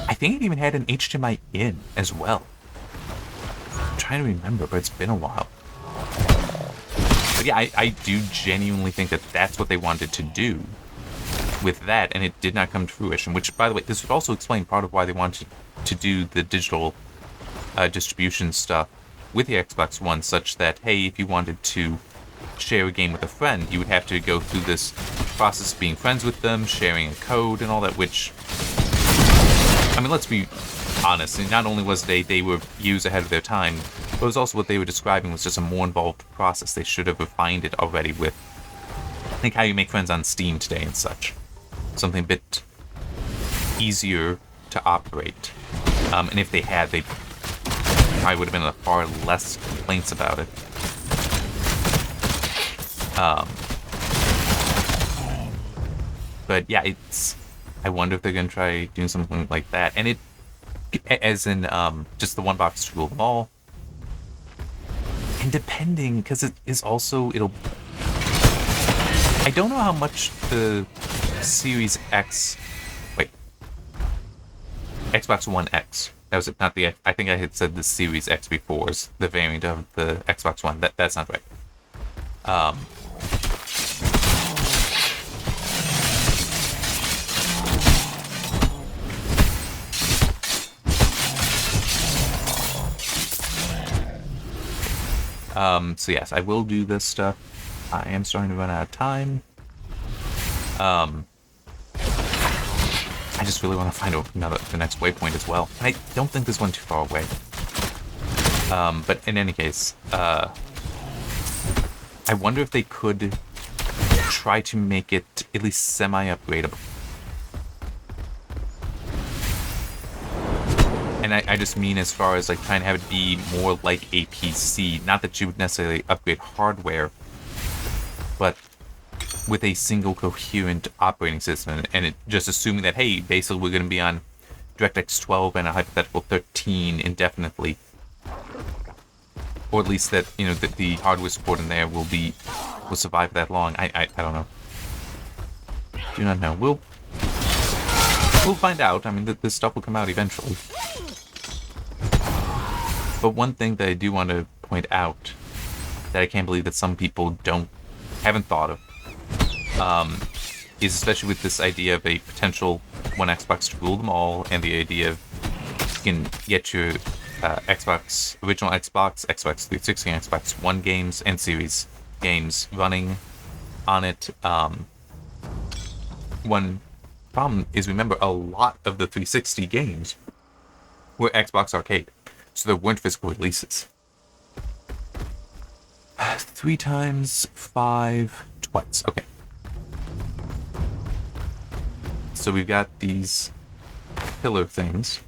I think it even had an HDMI in as well. I'm trying to remember, but it's been a while. But yeah, I do genuinely think that that's what they wanted to do with that, and it did not come to fruition, which, by the way, this would also explain part of why they wanted to do the digital distribution stuff with the Xbox One, such that, hey, if you wanted to share a game with a friend, you would have to go through this process of being friends with them, sharing a code and all that, which, I mean, let's be honest, not only was they were years ahead of their time, but it was also what they were describing was just a more involved process. They should have refined it already with, I think, how you make friends on Steam today and such. Something a bit easier to operate. And if they had, they probably would have been far less complaints about it. But yeah, I wonder if they're going to try doing something like that. And it, as in just the one box to rule them all. And depending, because it is also, I don't know how much the Series X, Xbox One X. That was it, not the, I think I had said the Series X before, is the variant of the Xbox One. That's not right. So yes, I will do this stuff. I am starting to run out of time. I just really want to find the next waypoint as well. And I don't think there's one too far away. But in any case, I wonder if they could try to make it at least semi-upgradable. And I just mean as far as like trying to have it be more like a PC. Not that you would necessarily upgrade hardware, but with a single coherent operating system, and it just assuming that, hey, basically we're going to be on DirectX 12 and a hypothetical 13 indefinitely, or at least that, you know, that the hardware support in there will survive that long. I don't know. Do not know. We'll find out. I mean, this stuff will come out eventually. But one thing that I do want to point out that I can't believe that some people haven't thought of, is especially with this idea of a potential one Xbox to rule them all, and the idea of you can get your original Xbox, Xbox 360, and Xbox One games and Series games running on it. One problem is, remember, a lot of the 360 games were Xbox Arcade, so there weren't physical releases. 3 times 5, twice. Okay. So we've got these pillar things.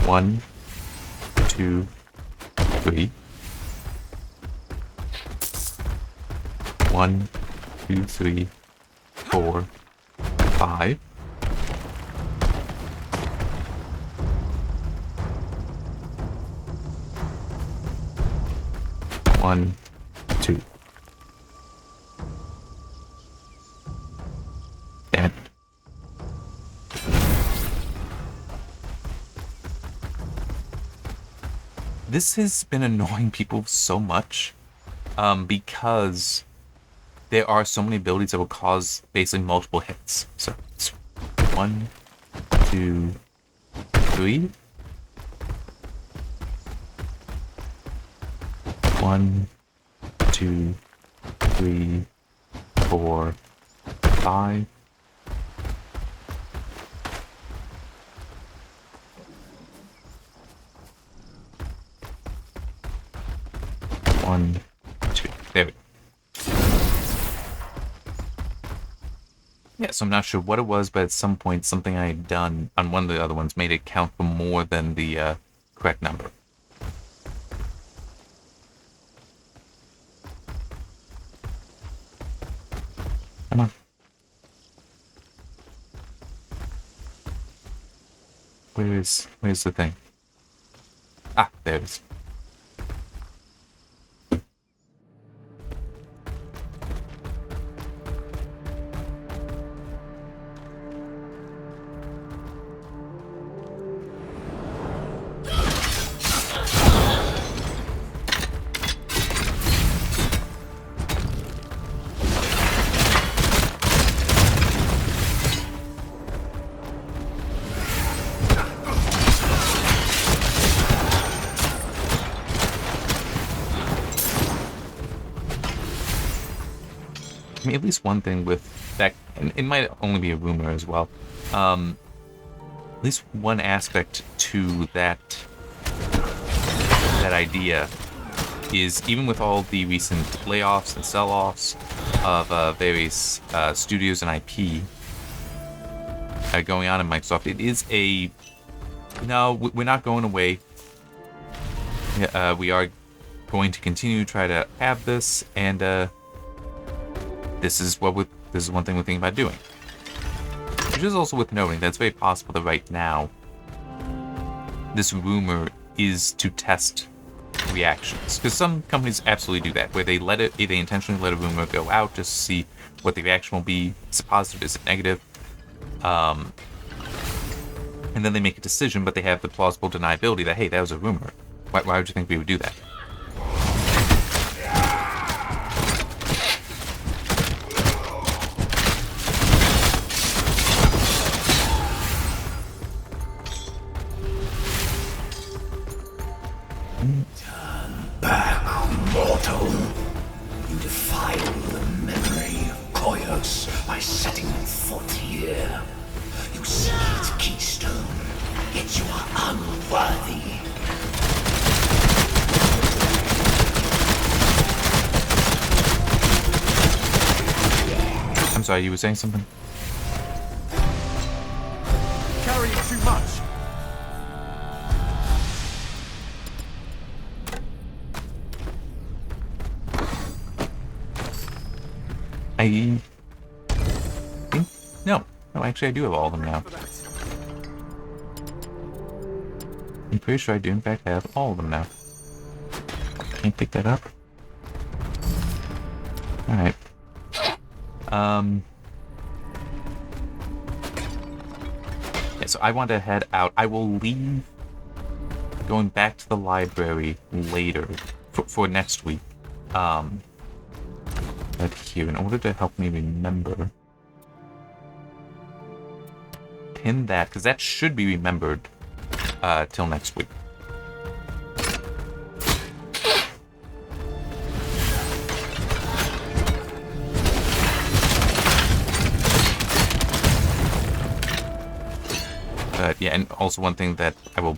One, 2, 3. 1, 2, 3, 4, 5. One, 2. And this has been annoying people so much, because there are so many abilities that will cause basically multiple hits. So it's 1, 2, 3. 1, 2, 3, 4, 5. One, two. There we go. Yeah, so I'm not sure what it was, but at some point something I had done on one of the other ones made it count for more than the correct number. Come on. Where's the thing? Ah, there it is. I mean, at least one thing with that, and it might only be a rumor as well, at least one aspect to that idea is, even with all the recent layoffs and sell-offs of various studios and IP going on in Microsoft, it is a, no, we're not going away. We are going to continue to try to have this, and this is one thing we're thinking about doing. Which is also worth noting that it's very possible that right now this rumor is to test reactions, because some companies absolutely do that, where they intentionally let a rumor go out just to see what the reaction will be. Is it positive? Is it negative? And then they make a decision, but they have the plausible deniability that, hey, that was a rumor. Why would you think we would do that? By setting foot here. You see its keystone, yet you are unworthy. I'm sorry, you were saying something? Carrying too much. I think no, actually I do have all of them now. I'm pretty sure I do in fact have all of them now. Can you pick that up? Alright. Yeah, so I want to head out. I will leave going back to the library later for next week. But here, in order to help me remember, pin that, because that should be remembered till next week. Yeah, and also one thing that I will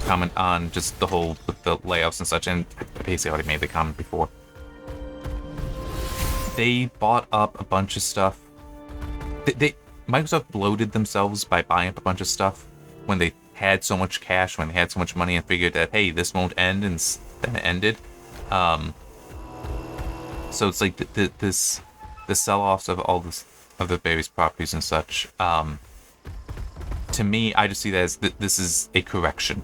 comment on, just the whole, with the layoffs and such, and I basically already made the comment before. They bought up a bunch of stuff. Microsoft bloated themselves by buying up a bunch of stuff when they had so much cash, when they had so much money, and figured that, hey, this won't end, and then it ended. So it's like the sell-offs of all this, of the various properties and such. To me, I just see that as this is a correction,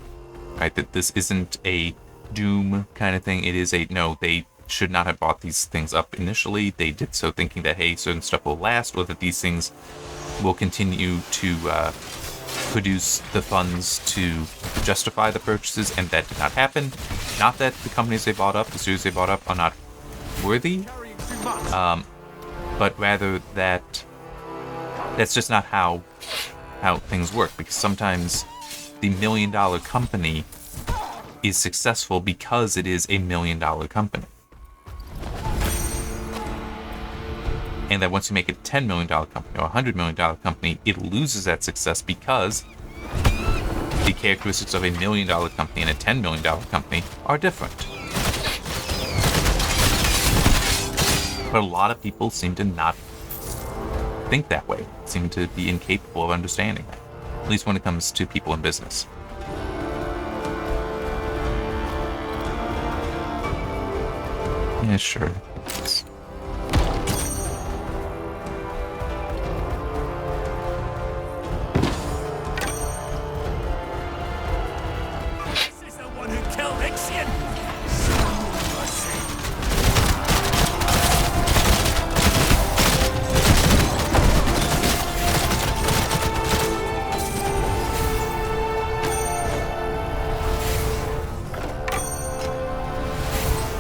right? That this isn't a doom kind of thing. It is a, no, they should not have bought these things up initially. They did so thinking that, hey, certain stuff will last, or that these things will continue to produce the funds to justify the purchases, and that did not happen. Not that the companies they bought up, the studios they bought up, are not worthy. but rather that that's just not how things work, because sometimes the $1 million company is successful because it is a $1 million company. And that once you make it a $10 million company or a $100 million company, it loses that success because the characteristics of a $1 million company and a $10 million company are different. But a lot of people seem to not think that way, seem to be incapable of understanding that, at least when it comes to people in business. Yeah, sure. This is the one who killed Ixion!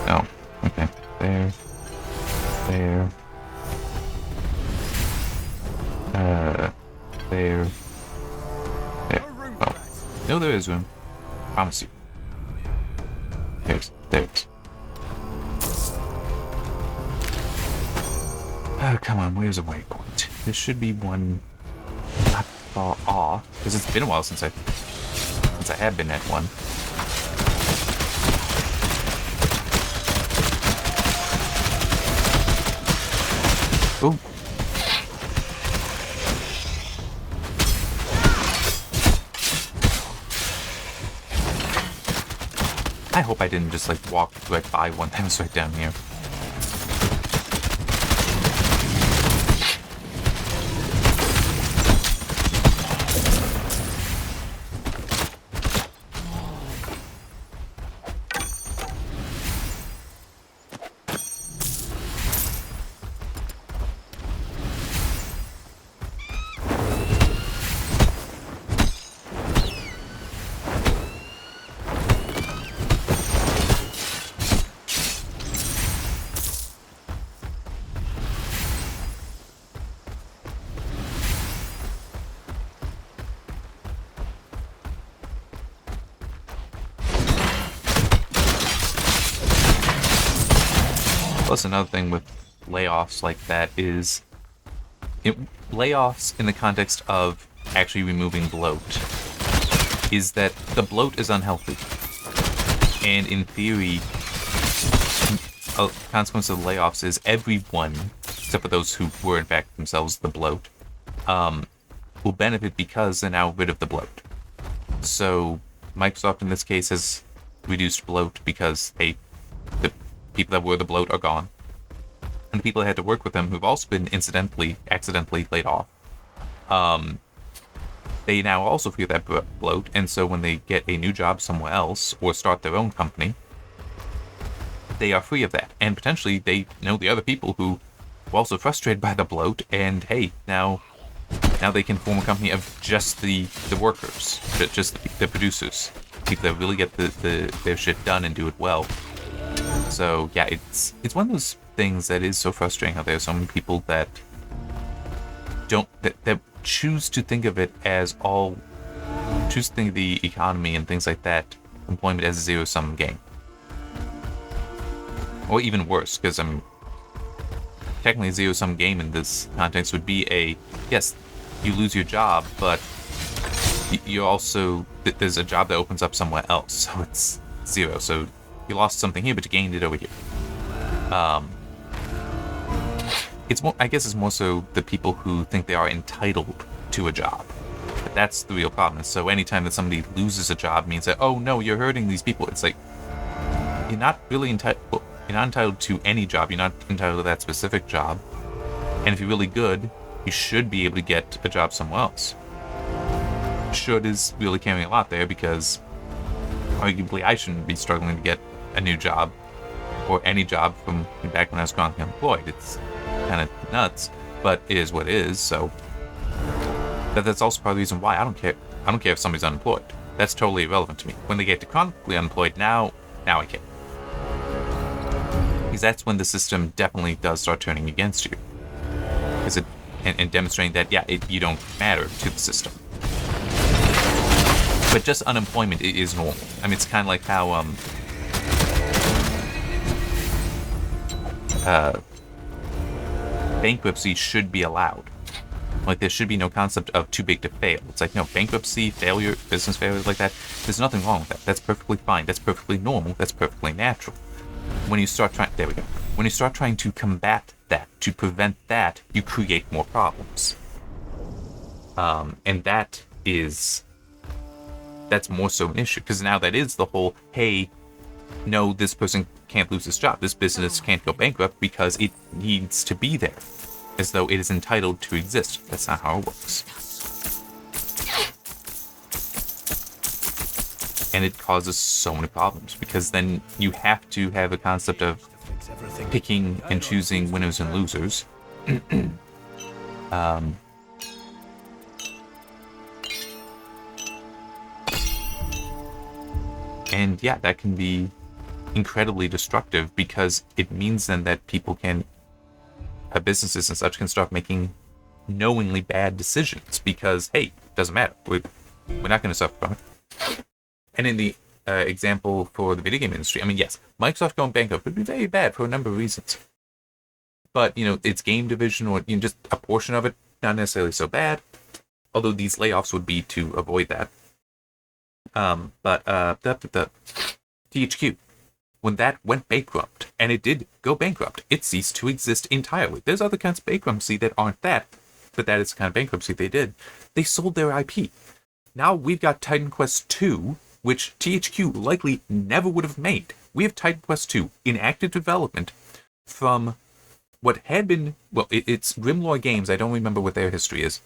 Oh, okay. There. There. There. There. Oh. No, there is room. Promise you. There's. Oh, come on, where's a waypoint? There should be one not far off, because it's been a while since I have been at one. Ooh. I hope I didn't just like walk right by one that was right down here. Plus, another thing with layoffs like that is layoffs in the context of actually removing bloat is that the bloat is unhealthy. And in theory, a consequence of the layoffs is everyone, except for those who were in fact themselves the bloat, will benefit because they're now rid of the bloat. So Microsoft in this case has reduced bloat because the people that were the bloat are gone. And the people that had to work with them, who've also been accidentally laid off, they now also feel that bloat, and so when they get a new job somewhere else or start their own company, they are free of that. And potentially they know the other people who were also frustrated by the bloat, and hey, now they can form a company of just the workers, just the producers, people that really get their shit done and do it well. So yeah, it's one of those things that is so frustrating how there are so many people that choose to think of it as choose to think of the economy and things like that, employment, as a zero-sum game. Or even worse, because technically a zero-sum game in this context would be yes, you lose your job, but you also, there's a job that opens up somewhere else, so it's zero. So you lost something here, but you gained it over here. I guess it's more so the people who think they are entitled to a job. But that's the real problem. So anytime that somebody loses a job means that, oh no, you're hurting these people. It's like, you're not really entitled. You're not entitled to any job. You're not entitled to that specific job. And if you're really good, you should be able to get a job somewhere else. Should is really carrying a lot there, because arguably I shouldn't be struggling to get a new job or any job from back when I was chronically unemployed. It's kind of nuts, but it is what it is. So that's also part of the reason why I don't care if somebody's unemployed. That's totally irrelevant to me. When they get to chronically unemployed, now I care, because that's when the system definitely does start turning against you. and demonstrating that, yeah, you don't matter to the system. But just unemployment is normal. I mean, it's kind of like how bankruptcy should be allowed. Like, there should be no concept of too big to fail. It's like, no, bankruptcy, failure, business failures like that, there's nothing wrong with that. That's perfectly fine. That's perfectly normal. That's perfectly natural. When you start trying, there we go. When you start trying to combat that, to prevent that, you create more problems. And that's more so an issue, because now that is the whole, hey, no, this person can't lose his job. This business can't go bankrupt because it needs to be there, as though it is entitled to exist. That's not how it works. And it causes so many problems, because then you have to have a concept of picking and choosing winners and losers. And yeah, that can be incredibly destructive, because it means then that people businesses and such can start making knowingly bad decisions, because, hey, it doesn't matter. We're not going to suffer from it. And in the example for the video game industry, I mean, yes, Microsoft going bankrupt would be very bad for a number of reasons. But, its game division, or just a portion of it, not necessarily so bad. Although these layoffs would be to avoid that. But THQ, when that went bankrupt, and it did go bankrupt, it ceased to exist entirely. There's other kinds of bankruptcy that aren't that, but that is the kind of bankruptcy they did. They sold their IP. Now we've got Titan Quest 2, which THQ likely never would have made. We have Titan Quest 2 in active development from what had been, well, it's Grimlore Games, I don't remember what their history is,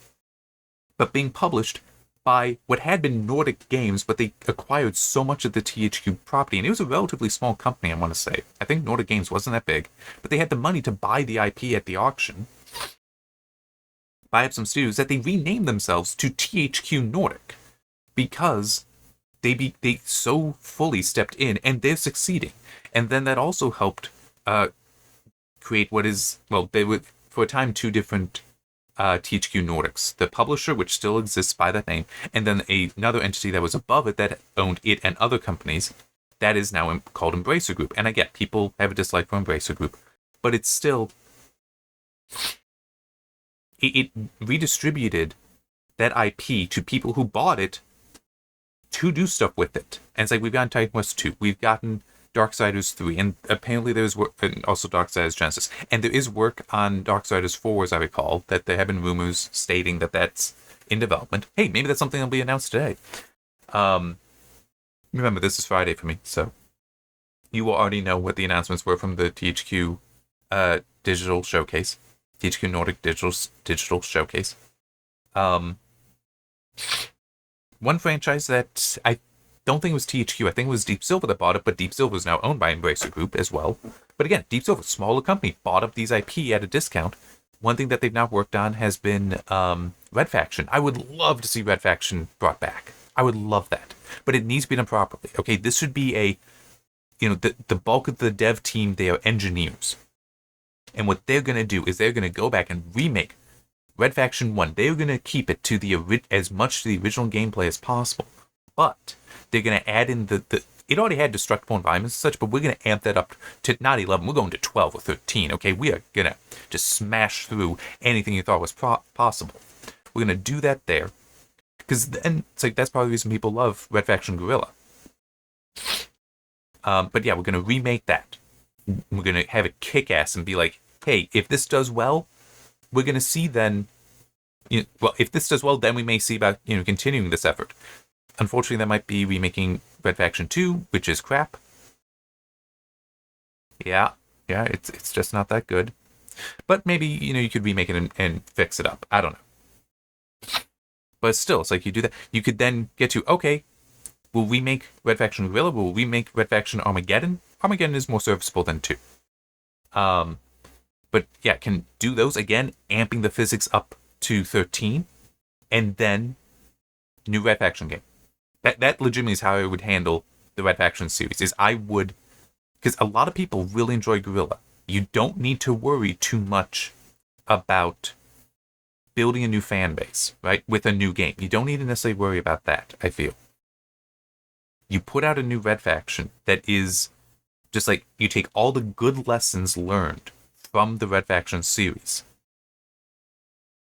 but being published by what had been Nordic Games, but they acquired so much of the THQ property, and it was a relatively small company, I want to say. I think Nordic Games wasn't that big, but they had the money to buy the IP at the auction, buy up some studios, that they renamed themselves to THQ Nordic, because they so fully stepped in, and they're succeeding. And then that also helped create what is, well, they were, for a time, two different THQ Nordics. The publisher, which still exists by that name, and then another entity that was above it that owned it and other companies, that is now called Embracer Group. And I get people have a dislike for Embracer Group, but it's still, it redistributed that IP to people who bought it to do stuff with it. And it's like, we've gotten Titan Quest 2, we've gotten Darksiders 3, and apparently there's work, and also Darksiders Genesis, and there is work on Darksiders 4, as I recall, that there have been rumors stating that that's in development. Hey, maybe that's something that'll be announced today. Remember, this is Friday for me, so you will already know what the announcements were from the THQ digital showcase, THQ Nordic digital showcase. One franchise that I don't think it was THQ, I think it was Deep Silver that bought it, but Deep Silver is now owned by Embracer Group as well. But again, Deep Silver, smaller company, bought up these IP at a discount. One thing that they've not worked on has been Red Faction. I would love to see Red Faction brought back. I would love that. But it needs to be done properly. Okay, this should be the bulk of the dev team, they are engineers. And what they're going to do is they're going to go back and remake Red Faction 1. They're going to keep it to as much to the original gameplay as possible. But they're going to add in it already had destructible environments and such, but we're going to amp that up to not 11, we're going to 12 or 13, okay? We are going to just smash through anything you thought was possible. We're going to do that there. Because then, it's like, that's probably the reason people love Red Faction Guerrilla. But yeah, we're going to remake that. We're going to have it kick ass and be like, hey, if this does well, we're going to see then, if this does well, then we may see about, continuing this effort. Unfortunately, that might be remaking Red Faction 2, which is crap. Yeah, it's just not that good. But maybe, you could remake it and fix it up. I don't know. But still, it's like you do that. You could then get to, okay, we'll remake Red Faction Guerrilla, we'll remake Red Faction Armageddon. Armageddon is more serviceable than 2. But yeah, can do those again, amping the physics up to 13, and then new Red Faction game. That legitimately is how I would handle the Red Faction series, is I would, because a lot of people really enjoy Guerrilla. You don't need to worry too much about building a new fan base, right, with a new game. You don't need to necessarily worry about that, I feel. You put out a new Red Faction that is just like, you take all the good lessons learned from the Red Faction series,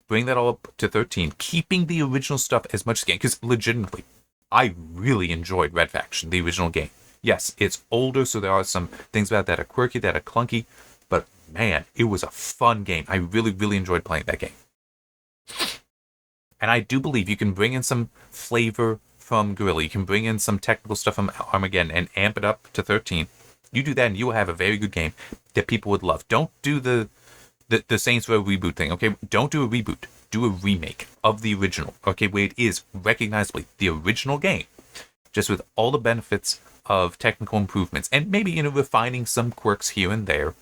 bring that all up to 13, keeping the original stuff as much as you can, because legitimately, I really enjoyed Red Faction, the original game. Yes, it's older, so there are some things about that are quirky, that are clunky, but man, it was a fun game. I really, really enjoyed playing that game. And I do believe you can bring in some flavor from Guerrilla. You can bring in some technical stuff from Armageddon and amp it up to 13. You do that and you will have a very good game that people would love. Don't do the Saints Row reboot thing, okay? Don't do a reboot. Do a remake of the original, okay? Where it is recognizably the original game, just with all the benefits of technical improvements. And maybe, refining some quirks here and there,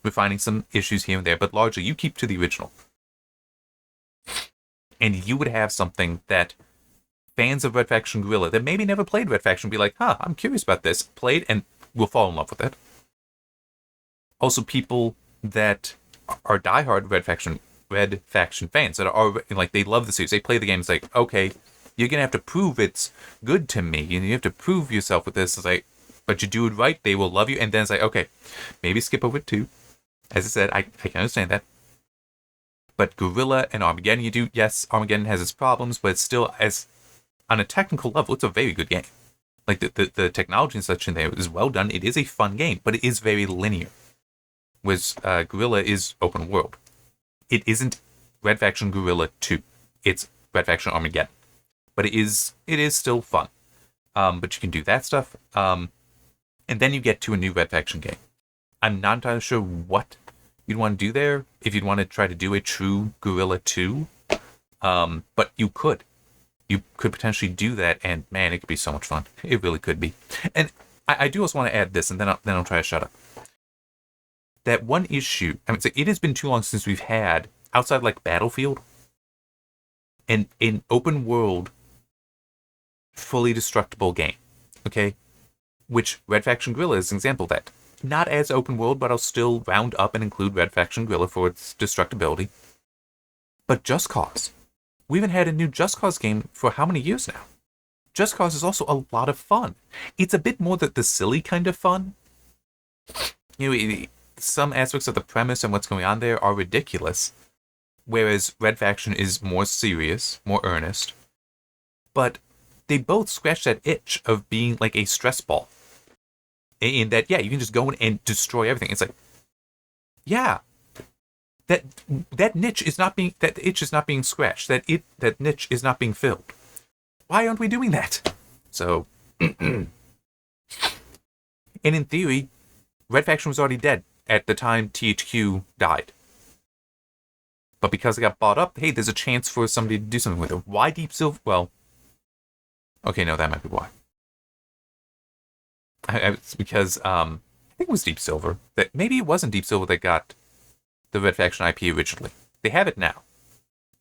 refining some issues here and there, but largely you keep to the original. And you would have something that fans of Red Faction Guerrilla that maybe never played Red Faction be like, I'm curious about this, played, and will fall in love with it. Also, people that are diehard Red Faction fans that are like, they love the series, they play the game, it's like, okay, you're gonna have to prove it's good to me, you have to prove yourself with this. It's like, but you do it right, they will love you. And then it's like, okay, maybe skip over 2. As I said, I can understand that. But Guerrilla and Armageddon, yes, Armageddon has its problems, but it's still, as on a technical level, it's a very good game. Like, the technology and such in there is well done. It is a fun game, but it is very linear. Whereas Guerrilla is open world. It isn't Red Faction Guerrilla 2. It's Red Faction Armageddon. But it is still fun. But you can do that stuff. And then you get to a new Red Faction game. I'm not entirely sure what you'd want to do there, if you'd want to try to do a true Guerrilla 2. But you could. You could potentially do that, and man, it could be so much fun. It really could be. And I do also want to add this, and then I'll try to shut up. That one issue, it has been too long since we've had, outside like Battlefield, an open world, fully destructible game. Okay? Which Red Faction Guerrilla is an example of that. Not as open world, but I'll still round up and include Red Faction Guerrilla for its destructibility. But Just Cause. We haven't had a new Just Cause game for how many years now? Just Cause is also a lot of fun. It's a bit more the silly kind of fun. Some aspects of the premise and what's going on there are ridiculous, whereas Red Faction is more serious, more earnest. But they both scratch that itch of being like a stress ball. In that, yeah, you can just go in and destroy everything. It's like, yeah, that itch is not being scratched. That niche is not being filled. Why aren't we doing that? So, and in theory, Red Faction was already dead at the time THQ died. But because it got bought up, hey, there's a chance for somebody to do something with it. Why Deep Silver? Well, okay, no, that might be why. It's because I think it was Deep Silver. That maybe it wasn't Deep Silver that got the Red Faction IP originally. They have it now,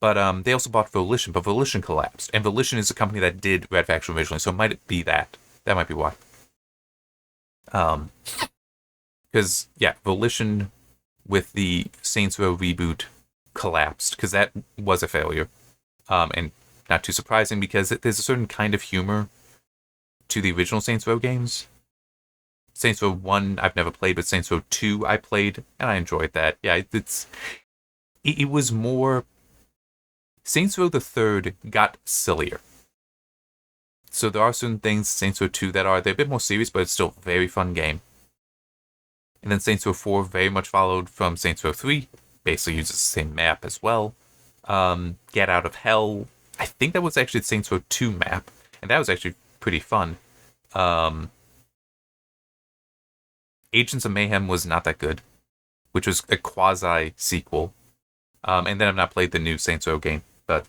but they also bought Volition. But Volition collapsed, and Volition is a company that did Red Faction originally. So it might be that. That might be why. Because yeah, Volition with the Saints Row reboot collapsed because that was a failure, and not too surprising because there's a certain kind of humor to the original Saints Row games. Saints Row 1 I've never played, but Saints Row 2 I played, and I enjoyed that. Yeah, it was more... Saints Row the 3rd got sillier. So there are certain things, Saints Row 2, they're a bit more serious, but it's still a very fun game. And then Saints Row 4 very much followed from Saints Row 3, basically uses the same map as well. Get Out of Hell, I think that was actually the Saints Row 2 map, and that was actually pretty fun. Agents of Mayhem was not that good, which was a quasi-sequel. And then I've not played the new Saints Row game, but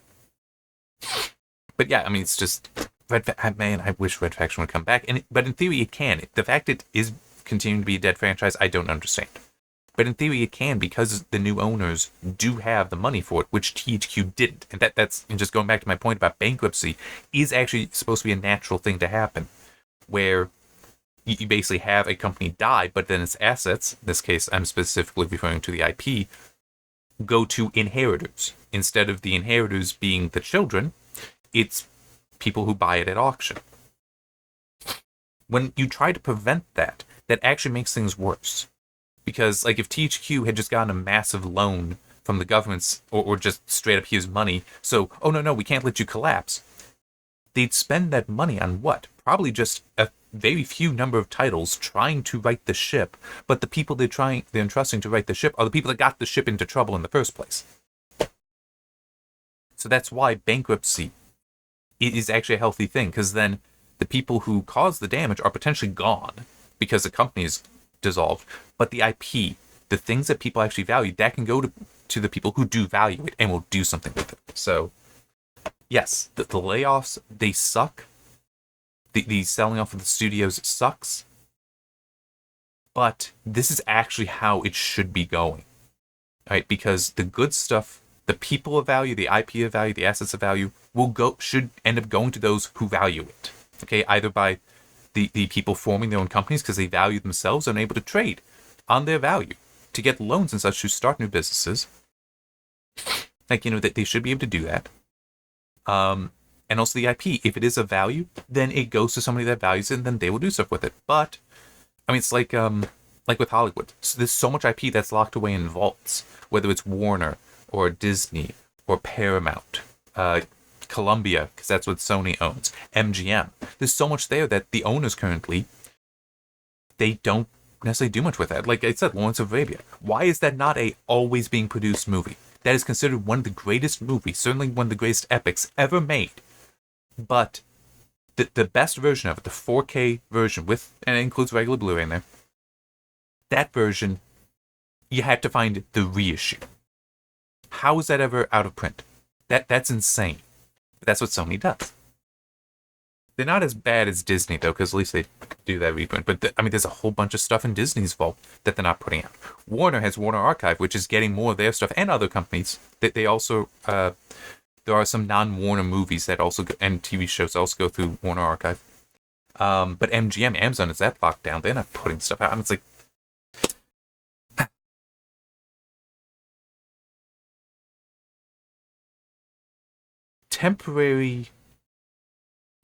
yeah, it's just... Man, I wish Red Faction would come back. But in theory, it can. The fact it is continuing to be a dead franchise, I don't understand. But in theory, it can because the new owners do have the money for it, which THQ didn't. And that's just going back to my point about bankruptcy, is actually supposed to be a natural thing to happen, where you basically have a company die, but then its assets, in this case, I'm specifically referring to the IP, go to inheritors. Instead of the inheritors being the children, it's people who buy it at auction. When you try to prevent that, that actually makes things worse. Because, like, if THQ had just gotten a massive loan from the governments, or just straight up here's money, so, oh no, we can't let you collapse, they'd spend that money on what? Probably just a very few number of titles trying to right the ship, but the people they're entrusting to right the ship are the people that got the ship into trouble in the first place. So that's why bankruptcy is actually a healthy thing, because then the people who caused the damage are potentially gone because the company is dissolved, but the IP, the things that people actually value, that can go to the people who do value it and will do something with it. So, yes, the layoffs, they suck. The selling off of the studios sucks. But this is actually how it should be going. Right? Because the good stuff, the people of value, the IP of value, the assets of value, should end up going to those who value it. Okay, either by the people forming their own companies because they value themselves and are able to trade on their value to get loans and such to start new businesses. Like, that they should be able to do that. And also the IP, if it is of value, then it goes to somebody that values it, and then they will do stuff with it. But, I mean, it's like with Hollywood. So there's so much IP that's locked away in vaults, whether it's Warner or Disney or Paramount, Columbia, because that's what Sony owns, MGM. There's so much there that the owners currently, they don't necessarily do much with that. Like I said, Lawrence of Arabia. Why is that not a always being produced movie? That is considered one of the greatest movies, certainly one of the greatest epics ever made. But the best version of it, the 4K version, and it includes regular Blu-ray in there, that version, you had to find the reissue. How is that ever out of print? That's insane. But that's what Sony does. They're not as bad as Disney, though, because at least they do that reprint. But, there's a whole bunch of stuff in Disney's vault that they're not putting out. Warner has Warner Archive, which is getting more of their stuff, and other companies. They also, there are some non-Warner movies that also, and TV shows that also go through Warner Archive. But MGM, Amazon, is that locked down? They're not putting stuff out. It's like, temporary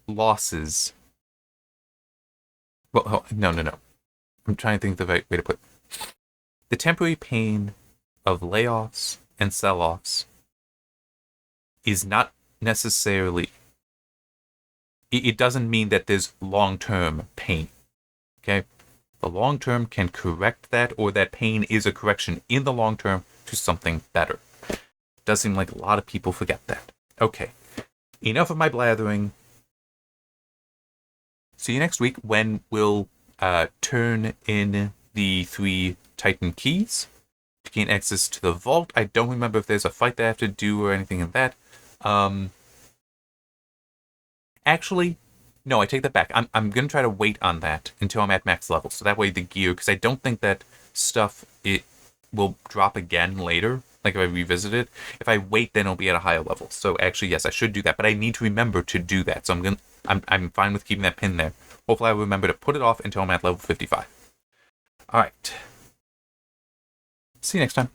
losses. Well, no. I'm trying to think of the right way to put it. The temporary pain of layoffs and sell-offs is not necessarily... It doesn't mean that there's long-term pain. Okay? The long-term can correct that, or that pain is a correction in the long term to something better. It does seem like a lot of people forget that. Okay. Enough of my blathering. See you next week when we'll turn in the 3 Titan keys to gain access to the vault. I don't remember if there's a fight that I have to do or anything in that. Actually, no, I take that back. I'm going to try to wait on that until I'm at max level. So that way the gear, because I don't think that stuff, it will drop again later. Like if I revisit it. If I wait, then it'll be at a higher level. So actually, yes, I should do that. But I need to remember to do that. So I'm fine with keeping that pin there. Hopefully I'll remember to put it off until I'm at level 55. Alright. See you next time.